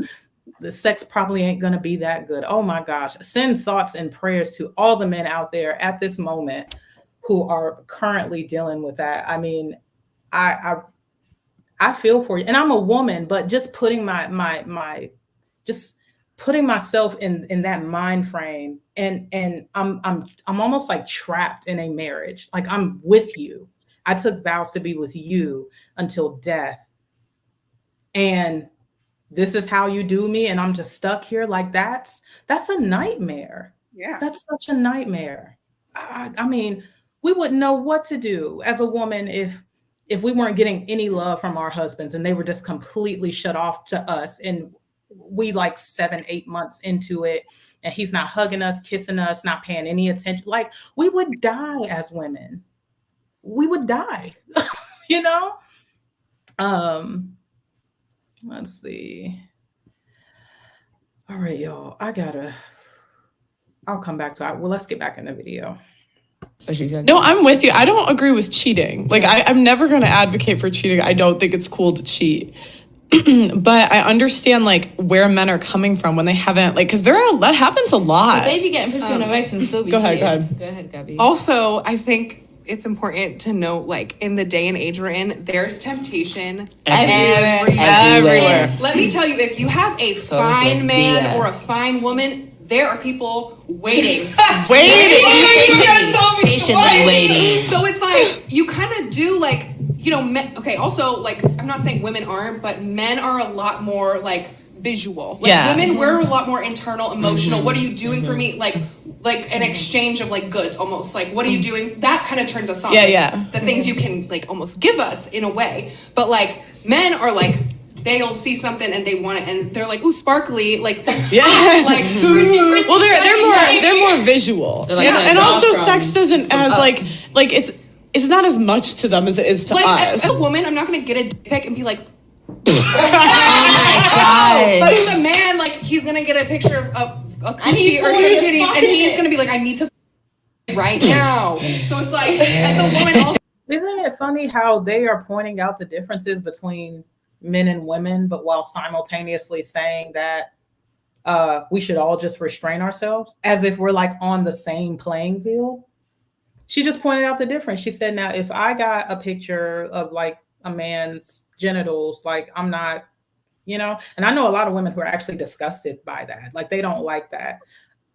the sex probably ain't going to be that good. Oh my gosh. Send thoughts and prayers to all the men out there at this moment who are currently dealing with that. I mean, I feel for you, and I'm a woman, but just putting just putting myself in that mind frame, and I'm almost like trapped in a marriage. Like, I'm with you. I took vows to be with you until death. And this is how you do me, and I'm just stuck here. Like, that's a nightmare. Yeah. That's such a nightmare. I mean, we wouldn't know what to do as a woman if we weren't getting any love from our husbands and they were just completely shut off to us. And we like 7-8 months into it, and he's not hugging us, kissing us, not paying any attention. Like, we would die as women. We would die, you know? Let's see. All right, y'all. I'll come back to it. Well, let's get back in the video. No, I'm with you. I don't agree with cheating. Like, I'm never going to advocate for cheating. I don't think it's cool to cheat. But I understand, like, where men are coming from when they haven't, like, because that happens a lot. But they be getting pussy on the Rex and still be cheating. Go ahead, Gabby. Also, I think it's important to note, like, in the day and age we're in, there's temptation everywhere. Let me tell you, if you have a fine man or a fine woman, there are people waiting. Patiently waiting. So it's like, you kind of do, like, you know, okay, also, like, I'm not saying women aren't, but men are a lot more, like, visual. Like, women, we're a lot more internal, emotional. What are you doing for me? Like an exchange of, like, goods, almost. Like, what are you doing? That kind of turns us on. The things you can, like, almost give us in a way. But, like, men are, like, they'll see something and they want it, and they're like, ooh, sparkly, like, like, well, they're more visual, like, and also sex doesn't as like it's not as much to them as it is to us. As a woman, I'm not gonna get a dick pic and be like, oh my god. But as a man, like, he's gonna get a picture of a coochie or some titties, and he's gonna be like, I need to right now. So it's like, as a woman, also. Isn't it funny how they are pointing out the differences between men and women, but while simultaneously saying that we should all just restrain ourselves, as if we're like on the same playing field? She just pointed out the difference. She said, now, if I got a picture of like a man's genitals, like, I'm not, you know, and I know a lot of women who are actually disgusted by that. Like, they don't like that.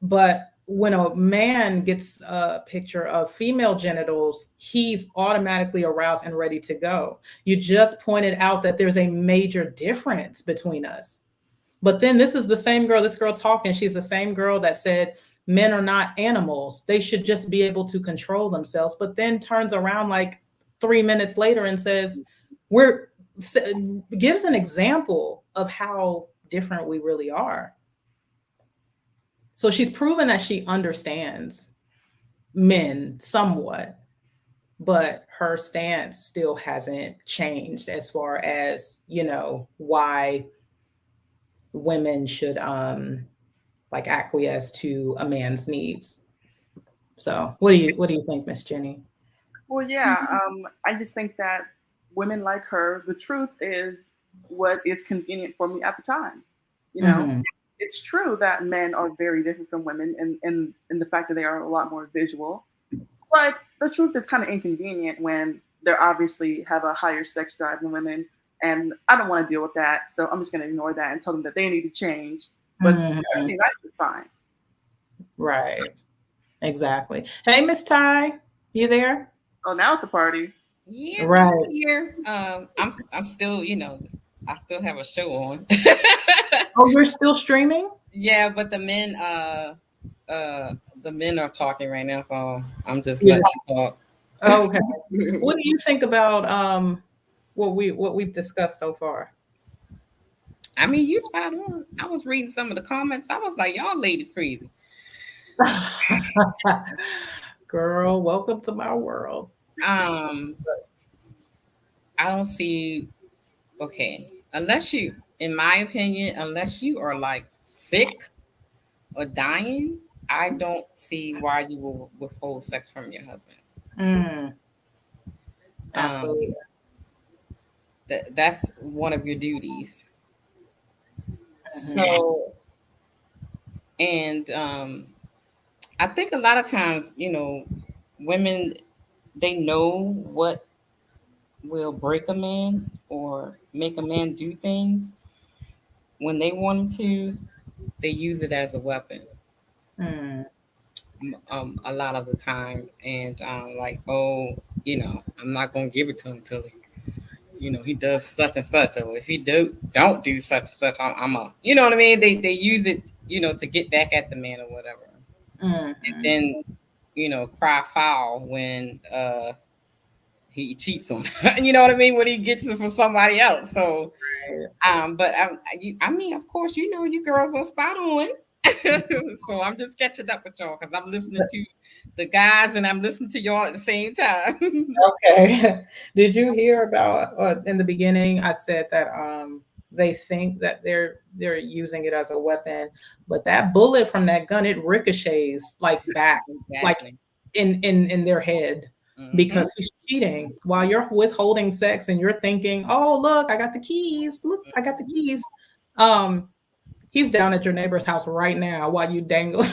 But when a man gets a picture of female genitals, he's automatically aroused and ready to go. You just pointed out that there's a major difference between us. But then this girl talking, she's the same girl that said men are not animals. They should just be able to control themselves. But then turns around like 3 minutes later and says, gives an example of how different we really are. So she's proven that she understands men somewhat, but her stance still hasn't changed as far as, you know, why women should like acquiesce to a man's needs. So what do you think, Miss Jenny? Well, yeah, I just think that women like her, the truth is what is convenient for me at the time. You know, it's true that men are very different from women in the fact that they are a lot more visual. But the truth is kind of inconvenient when they obviously have a higher sex drive than women. And I don't want to deal with that. So I'm just going to ignore that and tell them that they need to change. But everything else is fine. Right. Exactly. Hey, Miss Ty, you there? Oh, now it's a party. Yeah, right. I'm here. I'm still, you know, I still have a show on. Oh, you're still streaming? Yeah, but the men are talking right now, so I'm just letting you talk. Okay. What do you think about what we've discussed so far? I mean, you spot on. I was reading some of the comments. I was like, y'all ladies crazy. Girl, welcome to my world. I don't see. Okay, unless you, in my opinion, unless you are like sick or dying, I don't see why you will withhold sex from your husband. Absolutely. That's one of your duties. So, and I think a lot of times, women, they know what will break a man or make a man do things. When they want him to, they use it as a weapon. A lot of the time, and like, oh, I'm not gonna give it to him until he does such and such, or if he don't do such and such, I'm a, you know what I mean? They use it, to get back at the man or whatever, and then cry foul when he cheats on her. You know what I mean? When he gets it from somebody else. So, but I mean, of course, you girls are spot on. So I'm just catching up with y'all because I'm listening to the guys and I'm listening to y'all at the same time. Okay. Did you hear about in the beginning? I said that they think that they're using it as a weapon, but that bullet from that gun, it ricochets like back, like in their head. Because he's cheating while you're withholding sex and you're thinking, oh, look, I got the keys. Look, I got the keys. He's down at your neighbor's house right now while you dangle.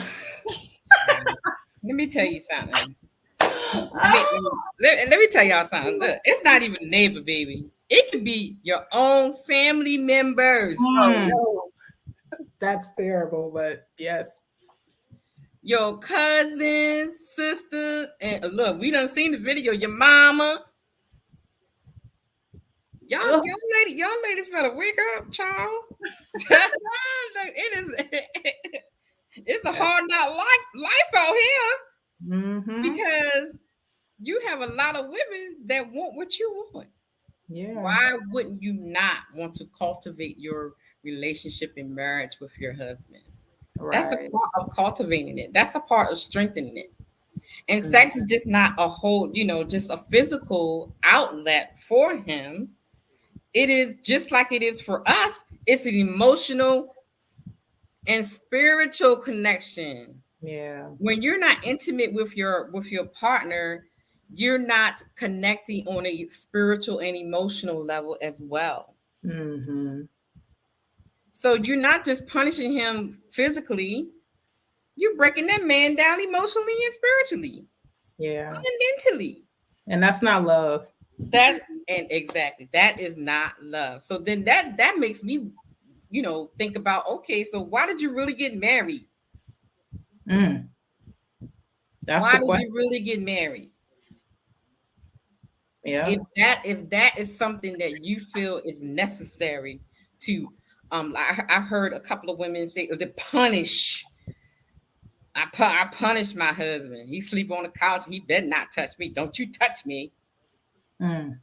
Let me tell you something. Let me tell y'all something. Look, it's not even neighbor, baby. It could be your own family members. That's terrible, but yes. Your cousins, sisters, and look, we done seen the video. Your mama, y'all ladies better wake up, child. It's a hard not life out here, because you have a lot of women that want what you want. Yeah. Why wouldn't you not want to cultivate your relationship and marriage with your husband? Right. That's a part of cultivating it. That's a part of strengthening it. And sex is just not a whole, just a physical outlet for him. It is just like it is for us. It's an emotional and spiritual connection. Yeah. When you're not intimate with your partner, you're not connecting on a spiritual and emotional level as well. So you're not just punishing him physically, you're breaking that man down emotionally and spiritually. Yeah. And mentally. And that's not love. Exactly. That is not love. So then that makes me, think about, okay, so why did you really get married? That's why did you really get married? Yeah. If that is something that you feel is necessary to, I heard a couple of women say to punish. I punish my husband. He sleep on the couch. He better not touch me. Don't you touch me. Girl,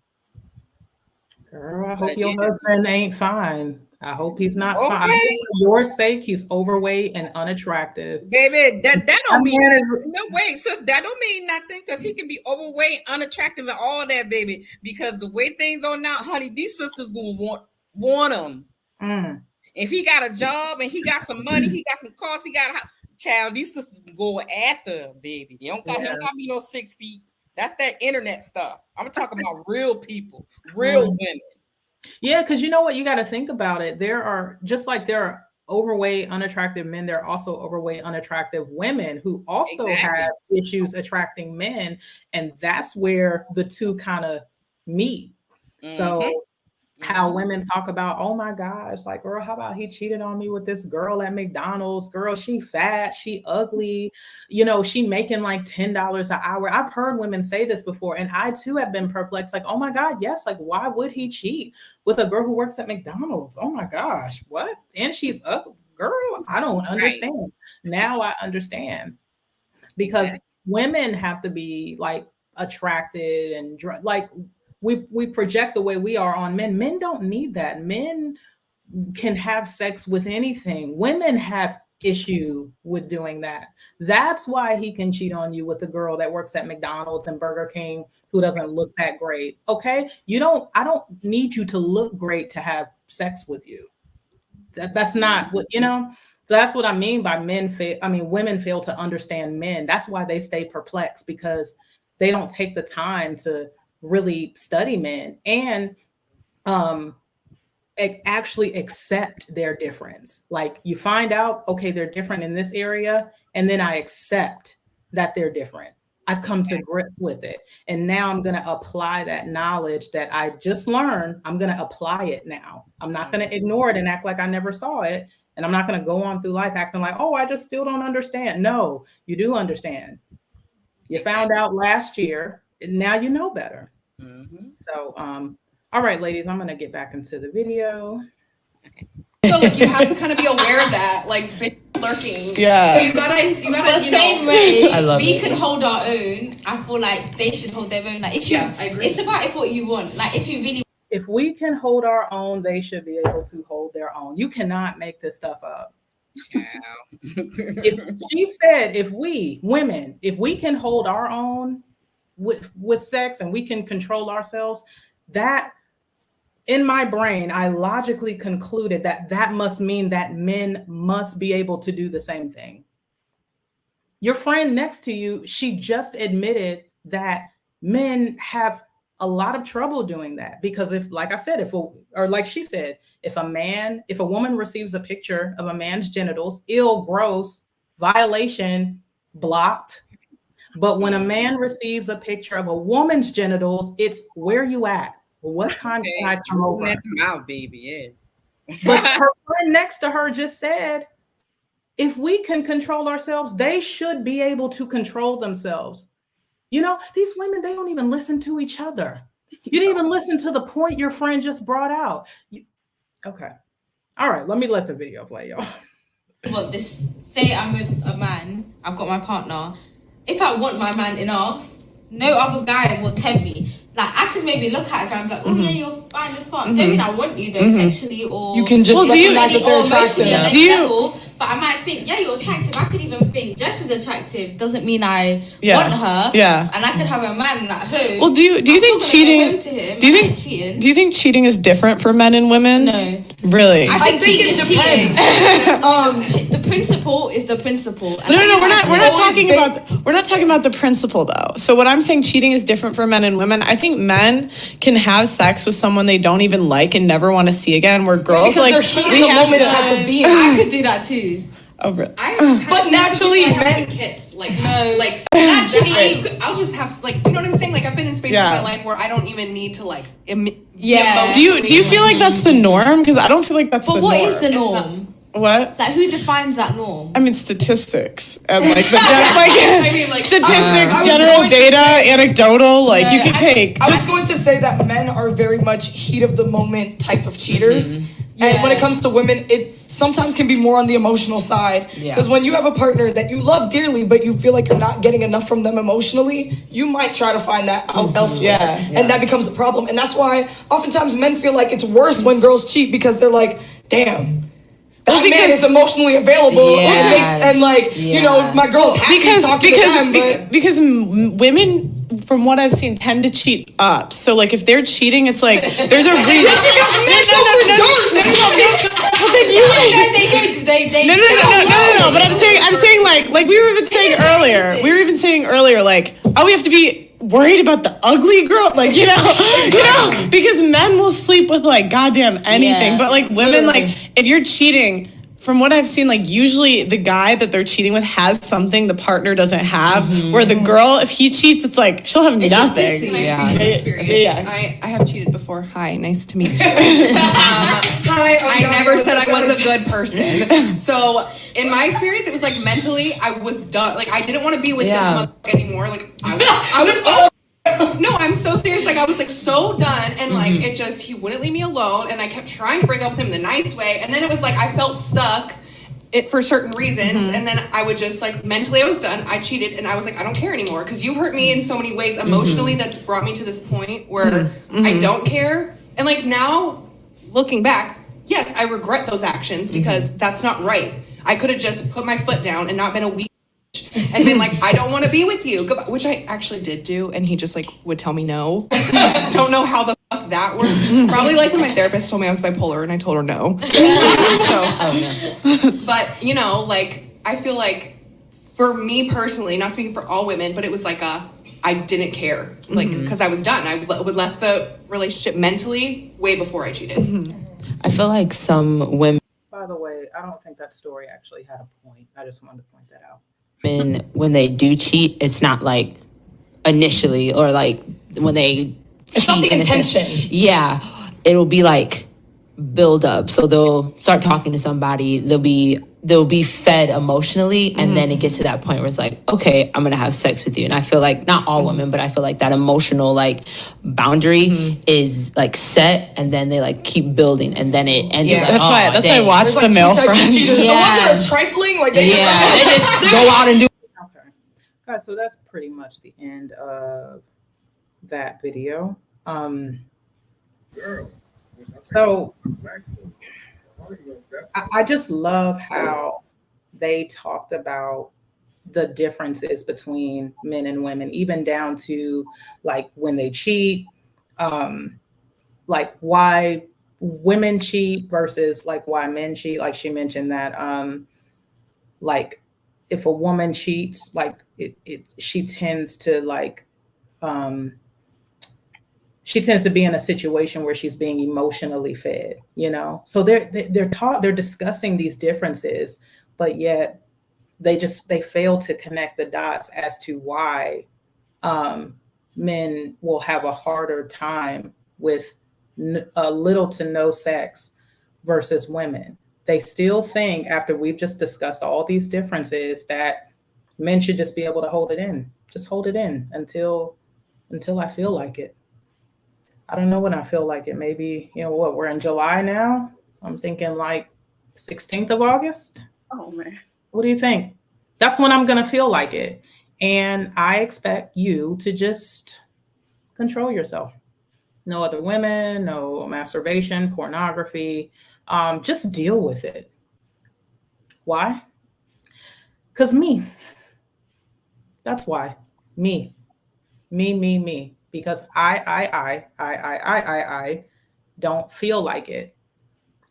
I hope your husband ain't fine. I hope he's not fine. For your sake, he's overweight and unattractive. Baby, that don't mean no wait, sis. That don't mean nothing, because he can be overweight, unattractive, and all that, baby. Because the way things are now, honey, these sisters gonna want him. If he got a job and he got some money, he got some cars, he got a house, child, these sisters can go after him, baby. They don't got to be no 6 feet. That's that internet stuff. I'm talking about real people, real women. Yeah, because you know what? You got to think about it. There are overweight, unattractive men. There are also overweight, unattractive women who also have issues attracting men. And that's where the two kind of meet. So how women talk about, oh my gosh, like, girl, how about he cheated on me with this girl at McDonald's? Girl, she fat, she ugly, she making like $10 an hour. I've heard women say this before, and I too have been perplexed, like, oh my God, yes, like, why would he cheat with a girl who works at McDonald's? Oh my gosh, what? And she's ugly. Girl, I don't understand. Now I understand, because women have to be like attracted and like, we project the way we are on men. Men don't need that. Men can have sex with anything. Women have issue with doing that. That's why he can cheat on you with the girl that works at McDonald's and Burger King who doesn't look that great. Okay? I don't need you to look great to have sex with you. That's not what, that's what I mean by women fail to understand men. That's why they stay perplexed, because they don't take the time to really study men and actually accept their difference. Like, you find out, okay, they're different in this area, and then I accept that they're different. I've come to grips with it. And now I'm going to apply that knowledge that I just learned. I'm going to apply it now. I'm not going to ignore it and act like I never saw it. And I'm not going to go on through life acting like, oh, I just still don't understand. No, you do understand. You found out last year, and now you know better. Mm-hmm. So, all right, ladies, I'm going to get back into the video. Okay. So, like, you have to kind of be aware of that, like, lurking. Yeah. So you gotta the same way we can hold our own. I feel like they should hold their own. Like, I agree. It's about what you want. Like, if we can hold our own, they should be able to hold their own. You cannot make this stuff up. If she said, if we women, if we can hold our own with sex and we can control ourselves, that in my brain, I logically concluded that must mean that men must be able to do the same thing. Your friend next to you, she just admitted that men have a lot of trouble doing that, because if, like I said, like she said, if a woman receives a picture of a man's genitals, ill, gross, violation, blocked. But when a man receives a picture of a woman's genitals, it's where you at? What time can I come over? Out, baby, yeah. But her friend next to her just said, if we can control ourselves, they should be able to control themselves. These women, they don't even listen to each other. You didn't even listen to the point your friend just brought out. Okay. All right, let me let the video play, y'all. Well, say I'm with a man, I've got my partner. If I want my man enough, no other guy will tempt me. Like, I could maybe look at a guy and be like, oh, yeah, you're fine as fuck. Don't mean I want you, though, sexually, or... You can just recognize that they're attractive. But I might think, yeah, you're attractive. I could even think just as attractive doesn't mean I want her. Yeah. And I could have a man at home. Well, do you think cheating... Do you think cheating is different for men and women? No. Really? I think it depends. The principle is the principle. No, we're not talking about the principle, though. So what I'm saying, cheating is different for men and women. I think men can have sex with someone they don't even like and never want to see again, where girls, like, we have to type of being. I could do that too. Oh, really? But naturally, men kissed. Like, no. Like, naturally, I'll just have, like, you know what I'm saying? Like, I've been in spaces in my life where I don't even need to, like, Do you feel like that's the norm? Because I don't feel like that's the norm. But what is the norm? What? Like, who defines that norm? I mean, statistics and like the statistics, general data, anecdotal. Like, you can take. I was going to say that men are very much heat of the moment type of cheaters. And when it comes to women, it sometimes can be more on the emotional side. Because when you have a partner that you love dearly, but you feel like you're not getting enough from them emotionally, you might try to find that out elsewhere. And that becomes a problem. And that's why oftentimes men feel like it's worse when girls cheat, because they're like, damn, that man is emotionally available. And like, you know, my girl's happy talking to him. Because women, from what I've seen, tend to cheat up. So like, if they're cheating, it's like there's a reason. No. But I'm saying like we were even saying earlier, like, oh, we have to be worried about the ugly girl, like, you know, because men will sleep with like goddamn anything, but like women, like, if you're cheating, from what I've seen, like, usually the guy that they're cheating with has something the partner doesn't have, where the girl, if he cheats, it's like she'll have nothing. I have cheated before. Hi, nice to meet you. I never said I was a good person. So in my experience, it was like mentally I was done. Like, I didn't want to be with this motherfucker anymore. Like, I was no, I'm so serious. Like, I was like so done, and like it just, he wouldn't leave me alone, and I kept trying to break up with him in the nice way, and then it was like I felt stuck for certain reasons, and then I would just like mentally I was done. I cheated, and I was like, I don't care anymore, because you hurt me in so many ways emotionally. That's brought me to this point where I don't care, and like now looking back, yes, I regret those actions because that's not right. I could have just put my foot down and not been a weak and been like, I don't want to be with you. Goodbye, which I actually did do, and he just like would tell me no. Don't know how the fuck that works. Probably like when my therapist told me I was bipolar and I told her no. But you know, like I feel like for me personally, not speaking for all women, but it was like I didn't care, like because I was done. I would left the relationship mentally way before I cheated. I feel like some women. By the way, I don't think that story actually had a point. I just wanted to point that out. When they do cheat, it's not like initially or like when they It's not the intention. Yeah, it'll be like build up. So they'll start talking to somebody. They'll be fed emotionally, and then it gets to that point where it's like, okay, I'm gonna have sex with you. And I feel like not all women, but I feel like that emotional like boundary is like set, and then they like keep building, and then it ends up like, that's why I watch the male friends. The ones that are trifling, like they they just go out and do. Okay, guys, so that's pretty much the end of that video. So I just love how they talked about the differences between men and women, even down to like when they cheat, like why women cheat versus like why men cheat. Like she mentioned that like if a woman cheats, like she tends to like she tends to be in a situation where she's being emotionally fed, you know? So they're discussing these differences, but yet they fail to connect the dots as to why men will have a harder time with a little to no sex versus women. They still think, after we've just discussed all these differences, that men should just be able to hold it in. Just hold it in until I feel like it. I don't know when I feel like it. Maybe, you know what, we're in July now. I'm thinking like 16th of August. Oh man. What do you think? That's when I'm going to feel like it. And I expect you to just control yourself. No other women, no masturbation, pornography. Just deal with it. Why? Because me. That's why. Me. Because I don't feel like it.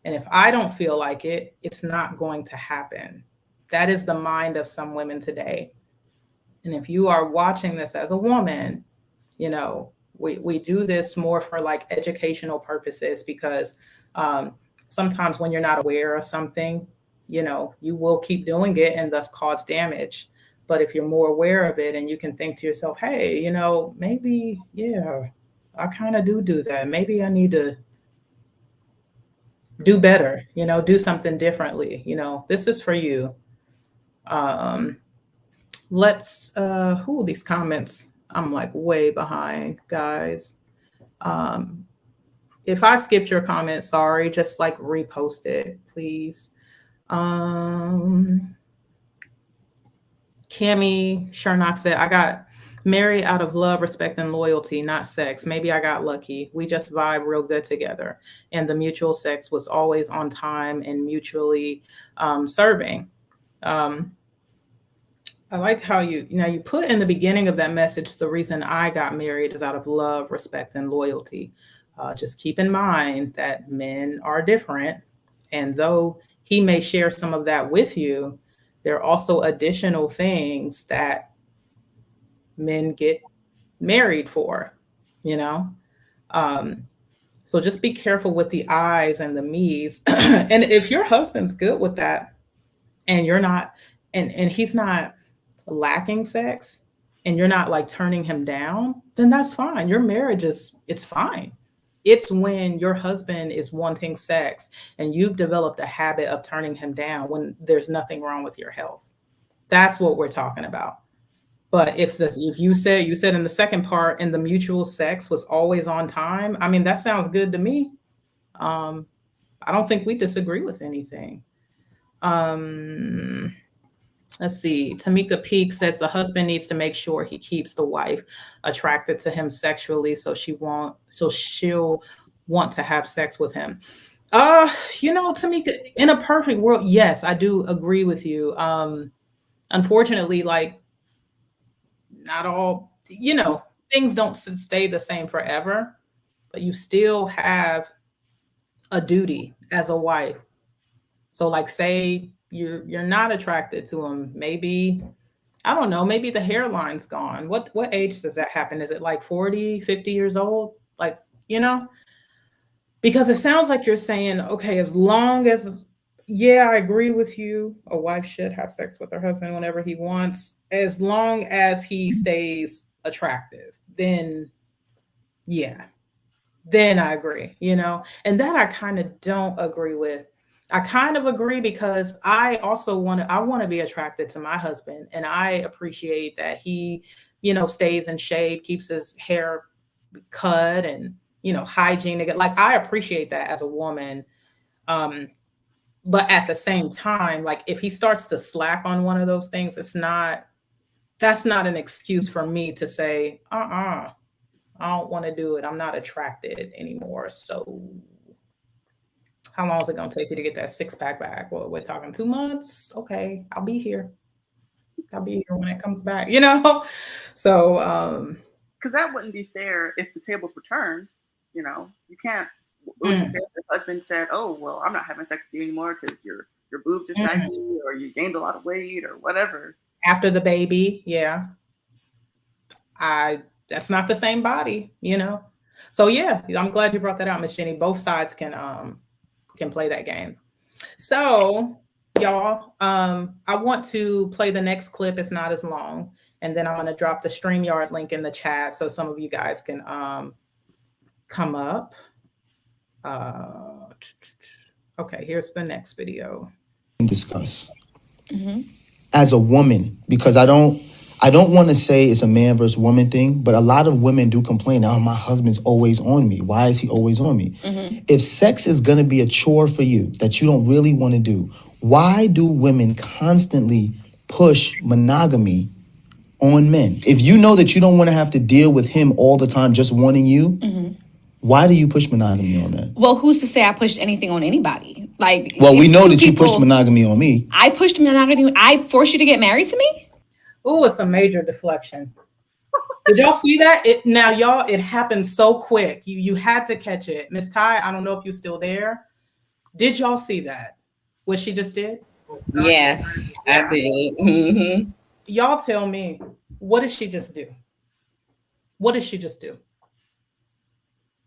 And if I don't feel like it, it's not going to happen. That is the mind of some women today. And if you are watching this as a woman, you know, we do this more for like educational purposes, because sometimes when you're not aware of something, you know, you will keep doing it and thus cause damage. But if you're more aware of it and you can think to yourself, hey, you know, maybe, yeah, I kind of do that. Maybe I need to do better, you know, do something differently. You know, this is for you. These comments, I'm like way behind, guys. If I skipped your comment, sorry, just like repost it, please. Cammy Shernock said, I got married out of love, respect, and loyalty, not sex. Maybe I got lucky. We just vibe real good together. And the mutual sex was always on time and mutually serving. I like how you put in the beginning of that message, the reason I got married is out of love, respect, and loyalty. Just keep in mind that men are different. And though he may share some of that with you, there are also additional things that men get married for, you know? So just be careful with the I's and the me's. And if your husband's good with that and you're not, and he's not lacking sex and you're not like turning him down, then that's fine. Your marriage it's fine. It's when your husband is wanting sex and you've developed a habit of turning him down when there's nothing wrong with your health. That's what we're talking about. But if you said in the second part, and the mutual sex was always on time, I mean, that sounds good to me. I don't think we disagree with anything. Let's see. Tamika Peak says the husband needs to make sure he keeps the wife attracted to him sexually, so she'll want to have sex with him. Tamika, in a perfect world, yes, I do agree with you. Unfortunately, like not all, things don't stay the same forever, but you still have a duty as a wife. So like say you're not attracted to him, maybe I don't know, maybe the hairline's gone. What age does that happen? Is it like 40, 50 years old? Like, because it sounds like you're saying, okay, as long as, yeah, I agree with you. A wife should have sex with her husband whenever he wants, as long as he stays attractive. Then, yeah, then I agree, and that I kind of don't agree with. I kind of agree because I also want to be attracted to my husband, and I appreciate that he, stays in shape, keeps his hair cut and, hygiene. Like I appreciate that as a woman. But at the same time, like if he starts to slack on one of those things, that's not an excuse for me to say, I don't want to do it. I'm not attracted anymore. So how long is it going to take you to get that 6-pack back? Well, we're talking 2 months. Okay, I'll be here. I'll be here when it comes back, So, because that wouldn't be fair if the tables were turned. You can't. It wouldn't be fair if the husband said, "Oh, well, I'm not having sex with you anymore because your boobs are saggy or you gained a lot of weight or whatever." After the baby, yeah. That's not the same body, So yeah, I'm glad you brought that out, Miss Jenny. Both sides can play that game. So y'all, I want to play the next clip. It's not as long. And then I'm going to drop the StreamYard link in the chat so some of you guys can come up. Okay, here's the next video. Discuss as a woman, because I don't want to say it's a man versus woman thing, but a lot of women do complain, oh, my husband's always on me. Why is he always on me? If sex is going to be a chore for you that you don't really want to do, why do women constantly push monogamy on men? If you know that you don't want to have to deal with him all the time just wanting you, why do you push monogamy on men? Well, who's to say I pushed anything on anybody? Like, well, we know that you pushed monogamy on me. I pushed monogamy. I forced you to get married to me? Oh, it's a major deflection. Did y'all see that? Now, y'all, it happened so quick. You had to catch it. Miss Ty, I don't know if you're still there. Did y'all see that? What she just did? Yes, I did. Y'all tell me, what did she just do? What did she just do?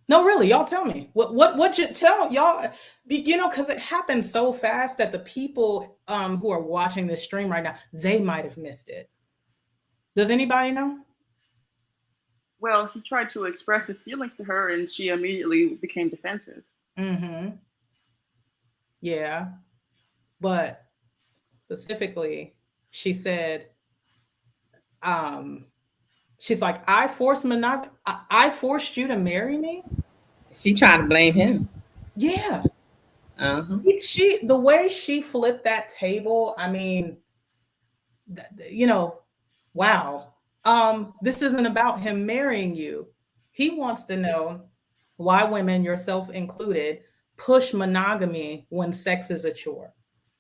No, really, y'all tell me. What you tell y'all, because it happened so fast that the people who are watching this stream right now, they might have missed it. Does anybody know? Well, he tried to express his feelings to her and she immediately became defensive. Yeah. But specifically, she said, she's like, I forced you to marry me. She tried to blame him. Yeah. The way she flipped that table, I mean, wow. This isn't about him marrying you. He wants to know why women, yourself included, push monogamy when sex is a chore.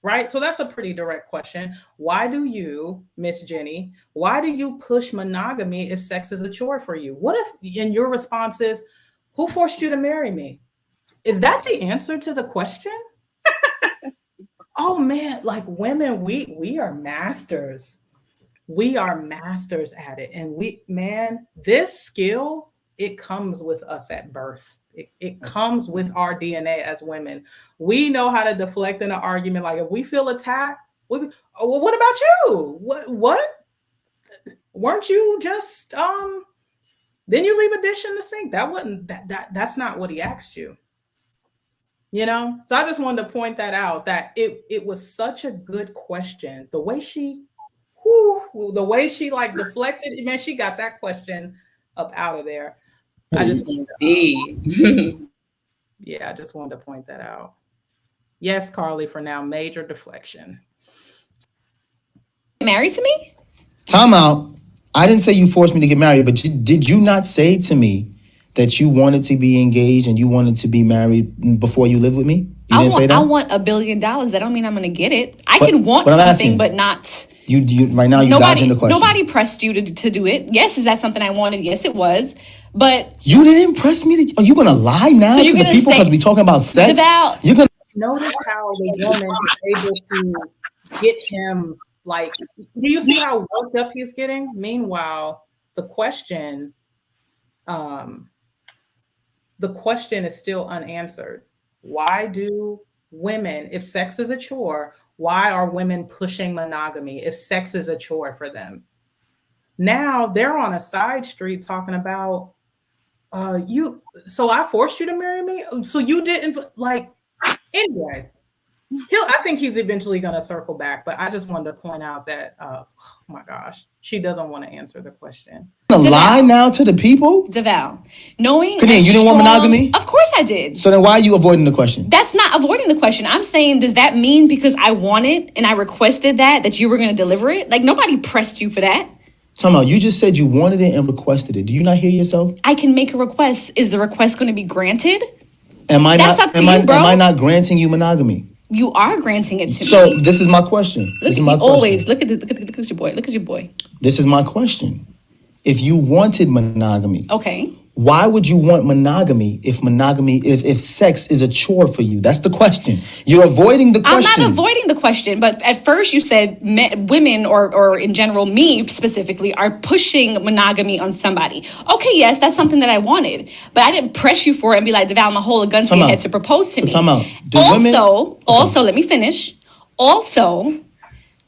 Right? So that's a pretty direct question. Why do you, Miss Jenny, why do you push monogamy if sex is a chore for you? What if in your response is, who forced you to marry me? Is that the answer to the question? Oh man, like women, we are masters. We are masters at it. And this skill, it comes with us at birth. It comes with our DNA as women. We know how to deflect in an argument. Like if we feel attacked, what about you? What? Weren't you just then you leave a dish in the sink? That's not what he asked you. So I just wanted to point that out, that it was such a good question. The way she like deflected, man, she got that question up out of there. I just I just wanted to point that out. Yes, Carly, for now, major deflection. Married to me? Time out. I didn't say you forced me to get married, but did you not say to me that you wanted to be engaged and you wanted to be married before you lived with me? You didn't say that? I want $1 billion. That don't mean I'm going to get it. I can want something, asking, but not. You right now. You dodging the question. Nobody pressed you to do it. Yes, is that something I wanted? Yes, it was. But you didn't press me. Are you going to lie now to the people because we talking about sex? You're gonna notice how the woman is able to get him. Like, do you see how worked up he's getting? Meanwhile, the question is still unanswered. Why do women, if sex is a chore, why are women pushing monogamy if sex is a chore for them? Now they're on a side street talking about so I forced you to marry me, so you didn't. Like, anyway, I think he's eventually going to circle back, but I just wanted to point out that oh my gosh, she doesn't want to answer the question. Lie now to the people? DeVal, knowing you didn't want monogamy? Of course I did. So then why are you avoiding the question? That's not avoiding the question. I'm saying, does that mean because I wanted and I requested that you were going to deliver it? Like, nobody pressed you for that. Talking about, you just said you wanted it and requested it. Do you not hear yourself? I can make a request. Is the request going to be granted? Am I not granting you monogamy? You are granting it to me. So this is my question. Look at your boy. Look at your boy. This is my question. If you wanted monogamy, okay, why would you want monogamy if sex is a chore for you? That's the question. You're avoiding the question. I'm not avoiding the question, but at first you said women or in general me specifically are pushing monogamy on somebody. Okay, yes, that's something that I wanted, but I didn't press you for it and be like, DeVal, I'm gonna hold a gun to your head to propose to me. Also, let me finish. Also,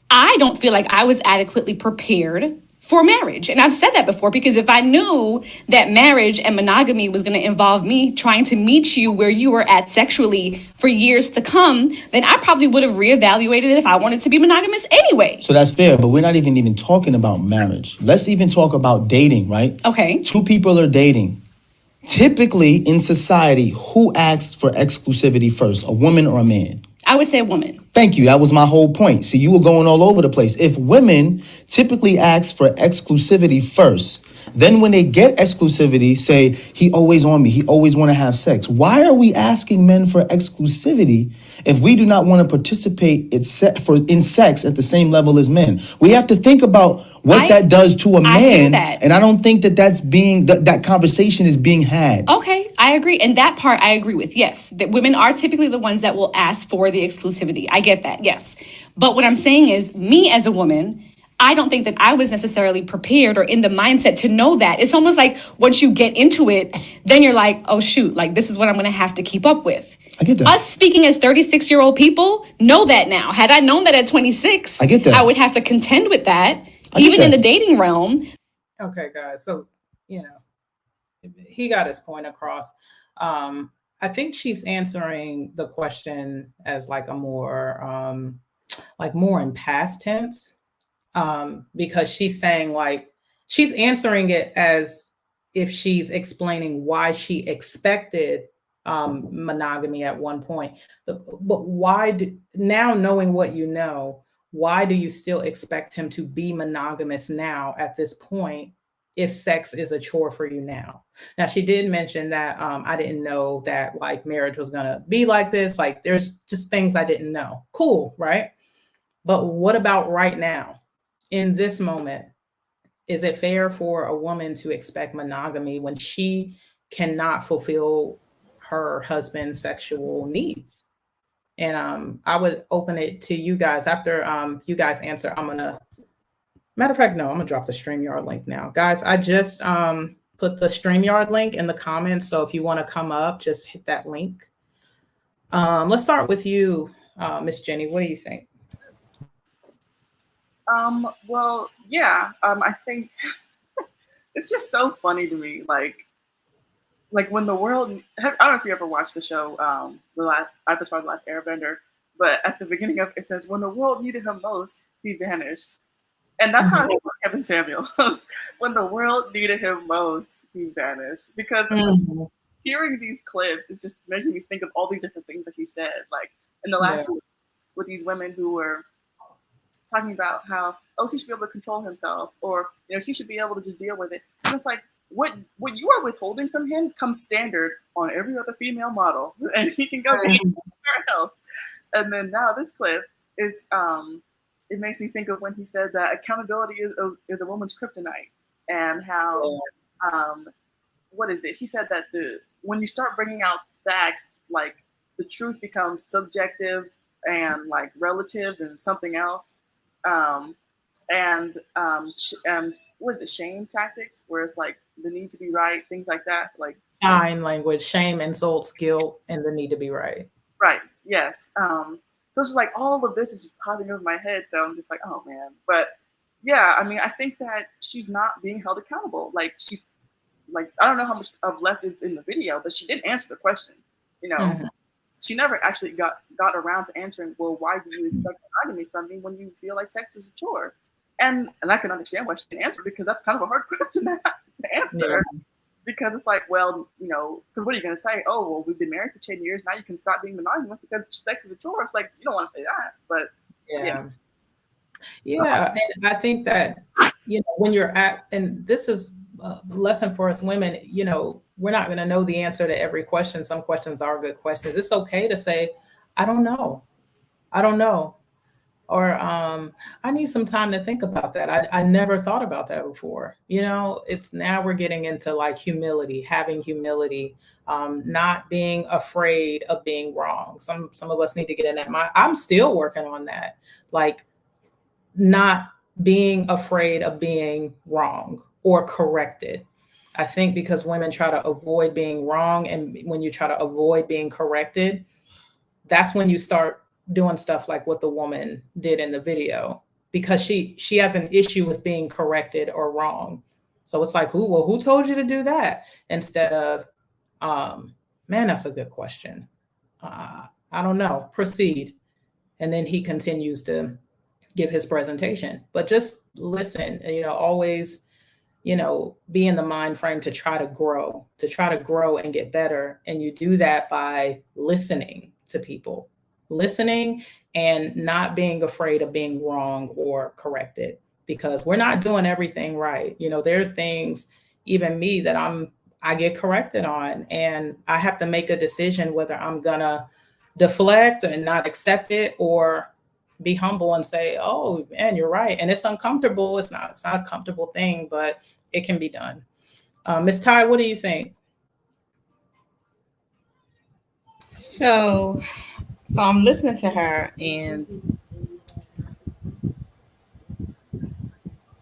I don't feel like I was adequately prepared for marriage. And I've said that before, because if I knew that marriage and monogamy was going to involve me trying to meet you where you were at sexually for years to come, then I probably would have reevaluated it if I wanted to be monogamous anyway. So that's fair, but we're not even talking about marriage. Let's even talk about dating, right? Okay. Two people are dating. Typically in society, who asks for exclusivity first, a woman or a man? I would say a woman. Thank you. That was my whole point. See, you were going all over the place. If women typically ask for exclusivity first, then when they get exclusivity, say, he always on me, he always want to have sex. Why are we asking men for exclusivity if we do not want to participate in sex at the same level as men? We have to think about what that does to a man. And I don't think that conversation is being had. Okay, I agree. And that part I agree with. Yes, that women are typically the ones that will ask for the exclusivity. I get that. Yes. But what I'm saying is, me as a woman, I don't think that I was necessarily prepared or in the mindset to know that. It's almost like once you get into it, then you're like, oh shoot, like this is what I'm going to have to keep up with. I get that. Us speaking as 36-year-old people know that now. Had I known that at 26, I get that. I would have to contend with that. Even in the dating realm. Okay, guys. So, he got his point across. I think she's answering the question as like a more, more in past tense, because she's saying she's answering it as if she's explaining why she expected monogamy at one point. But why now knowing what you know, why do you still expect him to be monogamous now at this point if sex is a chore for you now? Now, she did mention that I didn't know that marriage was going to be like this. There's just things I didn't know. Cool, right? But what about right now? In this moment, is it fair for a woman to expect monogamy when she cannot fulfill her husband's sexual needs? And I would open it to you guys after you guys answer. Matter of fact, no, I'm gonna drop the StreamYard link now. Guys, I just put the StreamYard link in the comments. So if you wanna come up, just hit that link. Let's start with you, Miss Jenny. What do you think? Well, yeah, I think it's just so funny to me. Like when the world, I don't know if you ever watched the show, Avatar: The Last Airbender, but at the beginning of it says, when the world needed him most, he vanished. And that's how I feel about Kevin Samuels. When the world needed him most, he vanished. Because hearing these clips is just making me think of all these different things that he said. Like in the last week with these women who were talking about how, he should be able to control himself, or he should be able to just deal with it. And it's like, what you are withholding from him comes standard on every other female model, and he can go get somewhere else. And then now this clip is it makes me think of when he said that accountability is a woman's kryptonite, and how what is it? He said that when you start bringing out facts, like the truth becomes subjective and like relative and something else, and what is it? Shame tactics, where it's like the need to be right, things like that, like sign language, shame, insults, guilt, and the need to be right. Right. Yes. So it's just like all of this is just popping over my head. So I'm just like, oh man. But yeah, I mean, I think that she's not being held accountable. Like she's like, I don't know how much of left is in the video, but she didn't answer the question. You know, she never actually got around to answering, well, why do you expect monogamy from me when you feel like sex is a chore? And I can understand why she didn't answer, because that's kind of a hard question to answer. Yeah. Because it's like, well, you know, because what are you going to say? Oh, well, we've been married for 10 years. Now you can stop being monogamous because sex is a chore. It's like, you don't want to say that. But yeah. And I think that, you know, when you're at, and this is a lesson for us women, you know, we're not going to know the answer to every question. Some questions are good questions. It's okay to say, I don't know. I don't know. Or I need some time to think about that. I never thought about that before. You know, it's now we're getting into like humility, having humility, not being afraid of being wrong. Some of us need to get in that. I'm still working on that, like not being afraid of being wrong or corrected. I think because women try to avoid being wrong, and when you try to avoid being corrected, that's when you start doing stuff like what the woman did in the video, because she has an issue with being corrected or wrong. So it's like, who told you to do that? Instead of, man, that's a good question. I don't know, proceed. And then he continues to give his presentation, but just listen, you know, always, you know, be in the mind frame to try to grow and get better. And you do that by listening to people. Listening and not being afraid of being wrong or corrected, because we're not doing everything right. You know, there are things, even me, that I get corrected on, and I have to make a decision whether I'm gonna deflect and not accept it, or be humble and say, oh man, you're right. And it's uncomfortable. It's not a comfortable thing, but it can be done. Ms. Ty, what do you think? So I'm listening to her, and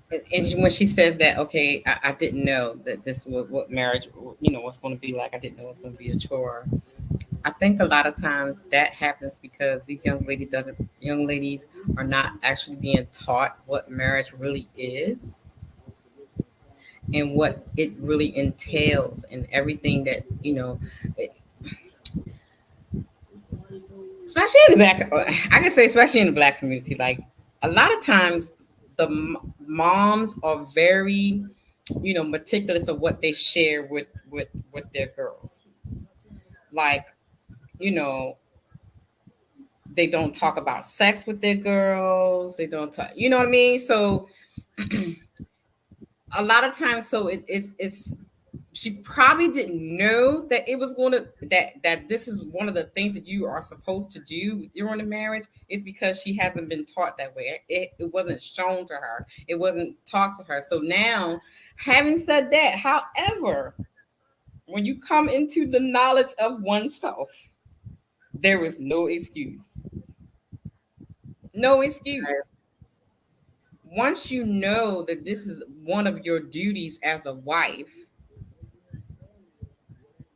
when she says that, okay, I didn't know that this was what marriage, you know, was going to be like. I didn't know it was going to be a chore. I think a lot of times that happens because these young ladies are not actually being taught what marriage really is and what it really entails, and everything that, you know, especially in the black, I can say especially in the black community, like a lot of times the moms are very, you know, meticulous of what they share with their girls. Like, you know, they don't talk about sex with their girls. They don't talk, you know what I mean? So a lot of times, so it's she probably didn't know that it was going to, that this is one of the things that you are supposed to do during a marriage, is because she hasn't been taught that way. It wasn't shown to her. It wasn't taught to her. So now, having said that, however, when you come into the knowledge of oneself, there is no excuse. No excuse. Once you know that this is one of your duties as a wife,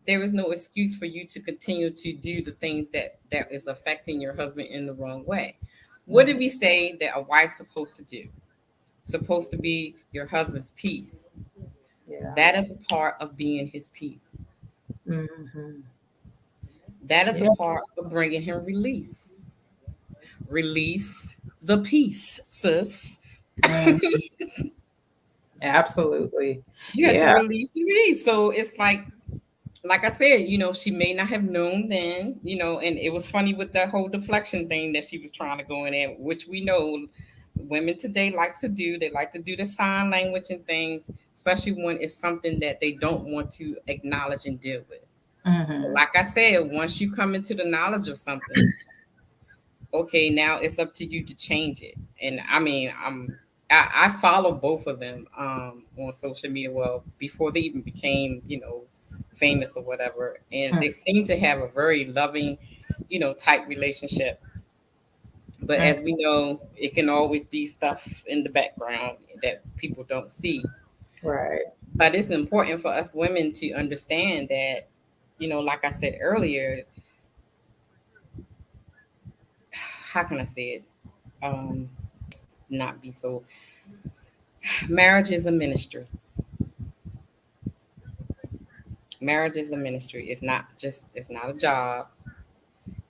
there is no excuse for you to continue to do the things that is affecting your husband in the wrong way. What did we say that a wife's supposed to do? Supposed to be your husband's peace. Yeah. That is a part of being his peace. Mm-hmm. That is a part of bringing him release. Release the peace, sis. Mm-hmm. Absolutely. You have to release the peace. So it's like I said, you know, she may not have known then, you know, and it was funny with that whole deflection thing that she was trying to go in there, which we know women today like to do. They like to do the sign language and things, especially when it's something that they don't want to acknowledge and deal with. Like I said, once you come into the knowledge of something, okay, now it's up to you to change it. And I mean, I follow both of them on social media. Well, before they even became, famous or whatever, and they seem to have a very loving, type relationship. But as we know, it can always be stuff in the background that people don't see. Right. But it's important for us women to understand that, like I said earlier, how can I say it? Not be so. Marriage is a ministry. Marriage is a ministry. It's not a job.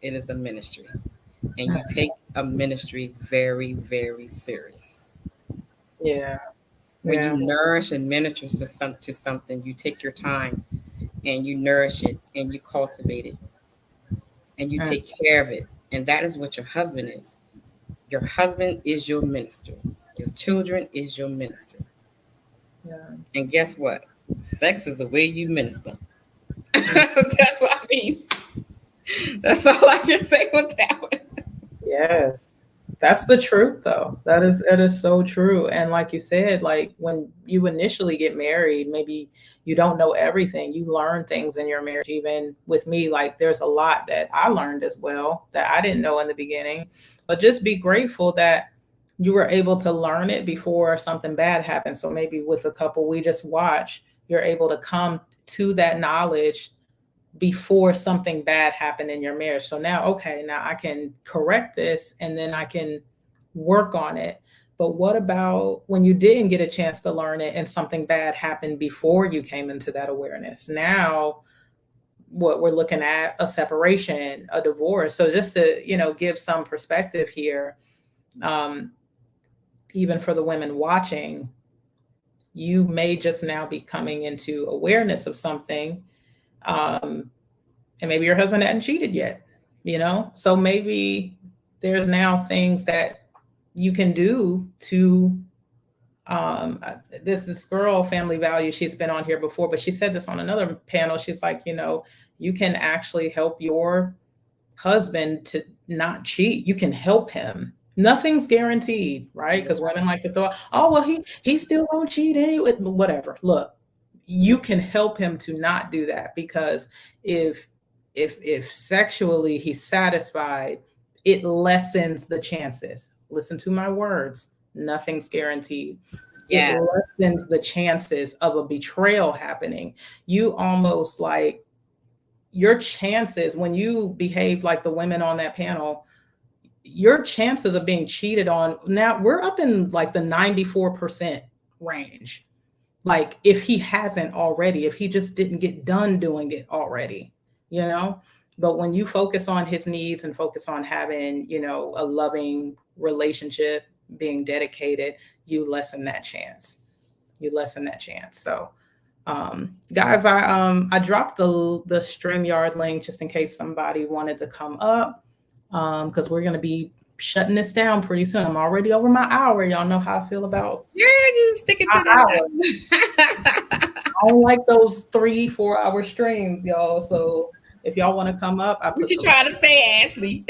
It is a ministry. And you take a ministry very, very serious. Yeah. When you nourish and minister to something, you take your time and you nourish it and you cultivate it and you take care of it. And that is what your husband is. Your husband is your minister. Your children is your minister. Yeah. And guess what? Sex is the way you minister. That's what I mean. That's all I can say with that one. Yes. That's the truth, though. That is so true. And like you said, like when you initially get married, maybe you don't know everything. You learn things in your marriage. Even with me, like there's a lot that I learned as well that I didn't know in the beginning. But just be grateful that you were able to learn it before something bad happened. So maybe with a couple we just watch, you're able to come to that knowledge before something bad happened in your marriage. So now, okay, now I can correct this and then I can work on it. But what about when you didn't get a chance to learn it and something bad happened before you came into that awareness? Now, what we're looking at, a separation, a divorce. So just to, give some perspective here, even for the women watching, you may just now be coming into awareness of something. And maybe your husband hadn't cheated yet, so maybe there's now things that you can do to, this girl, Family Value, she's been on here before, but she said this on another panel. She's like, you can actually help your husband to not cheat. You can help him. Nothing's guaranteed, right? Because women like to throw, oh, well, he still won't cheat anyway, whatever. Look, you can help him to not do that, because if sexually he's satisfied, it lessens the chances. Listen to my words. Nothing's guaranteed. Yes. It lessens the chances of a betrayal happening. You almost like your chances when you behave like the women on that panel, your chances of being cheated on, now we're up in like the 94% range. Like if he hasn't already, if he just didn't get done doing it already, but when you focus on his needs and focus on having, a loving relationship, being dedicated, you lessen that chance. So, guys, I dropped the StreamYard link just in case somebody wanted to come up, because we're going to be shutting this down pretty soon. I'm already over my hour. Y'all know how I feel about you sticking to that. I don't like those 3-4 hour streams, y'all. So if y'all want to come up, what you trying to say, Ashley?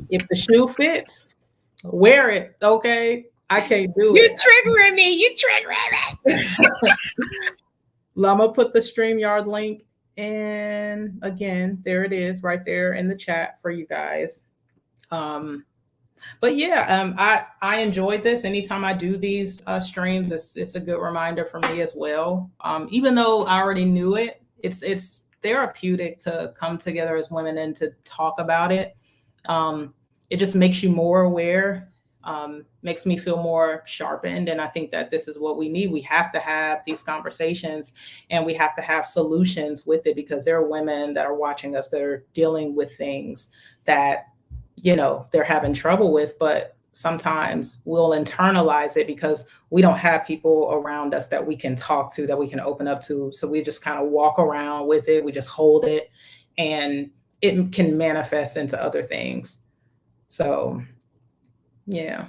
If the shoe fits, wear it. Okay, I can't do it. You're triggering me. You triggering me. I'm gonna put the StreamYard link. And again, there it is right there in the chat for you guys. But yeah, I enjoyed this. Anytime I do these streams, it's a good reminder for me as well. Even though I already knew it, it's therapeutic to come together as women and to talk about it. It just makes you more aware, makes me feel more sharpened. And I think that this is what we need. We have to have these conversations and we have to have solutions with it, because there are women that are watching us that are dealing with things that, they're having trouble with, but sometimes we'll internalize it because we don't have people around us that we can talk to, that we can open up to. So we just kind of walk around with it. We just hold it, and it can manifest into other things. So, yeah.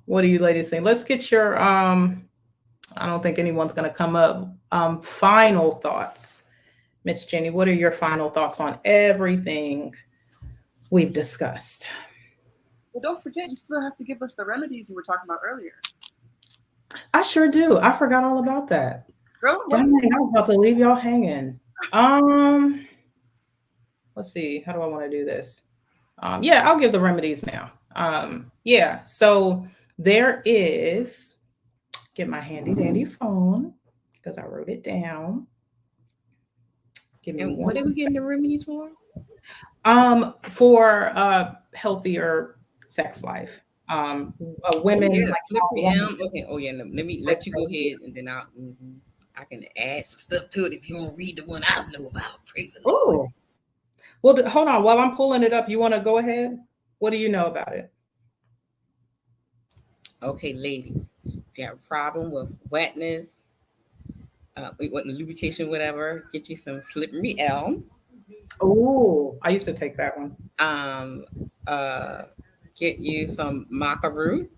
What do you ladies think? Let's get your I don't think anyone's going to come up. Final thoughts. Miss Jenny, what are your final thoughts on everything we've discussed? Well, don't forget, you still have to give us the remedies you were talking about earlier. I sure do. I forgot all about that. Girl, Dang, I was about to leave y'all hanging. Let's see. How do I want to do this? Yeah, I'll give the remedies now. Yeah, so there is, get my handy dandy phone because I wrote it down. And what are we getting the remedies for? For healthier sex life. Women. Yeah, like slippery elm. Okay. Oh yeah. Let me let you go ahead, and then I can add some stuff to it if you want to read the one I know about. Praise the Lord. Well, hold on. While I'm pulling it up, you want to go ahead? What do you know about it? Okay, ladies, if you have a problem with wetness, lubrication, whatever, get you some slippery elm. Oh, I used to take that one. Get you some maca root.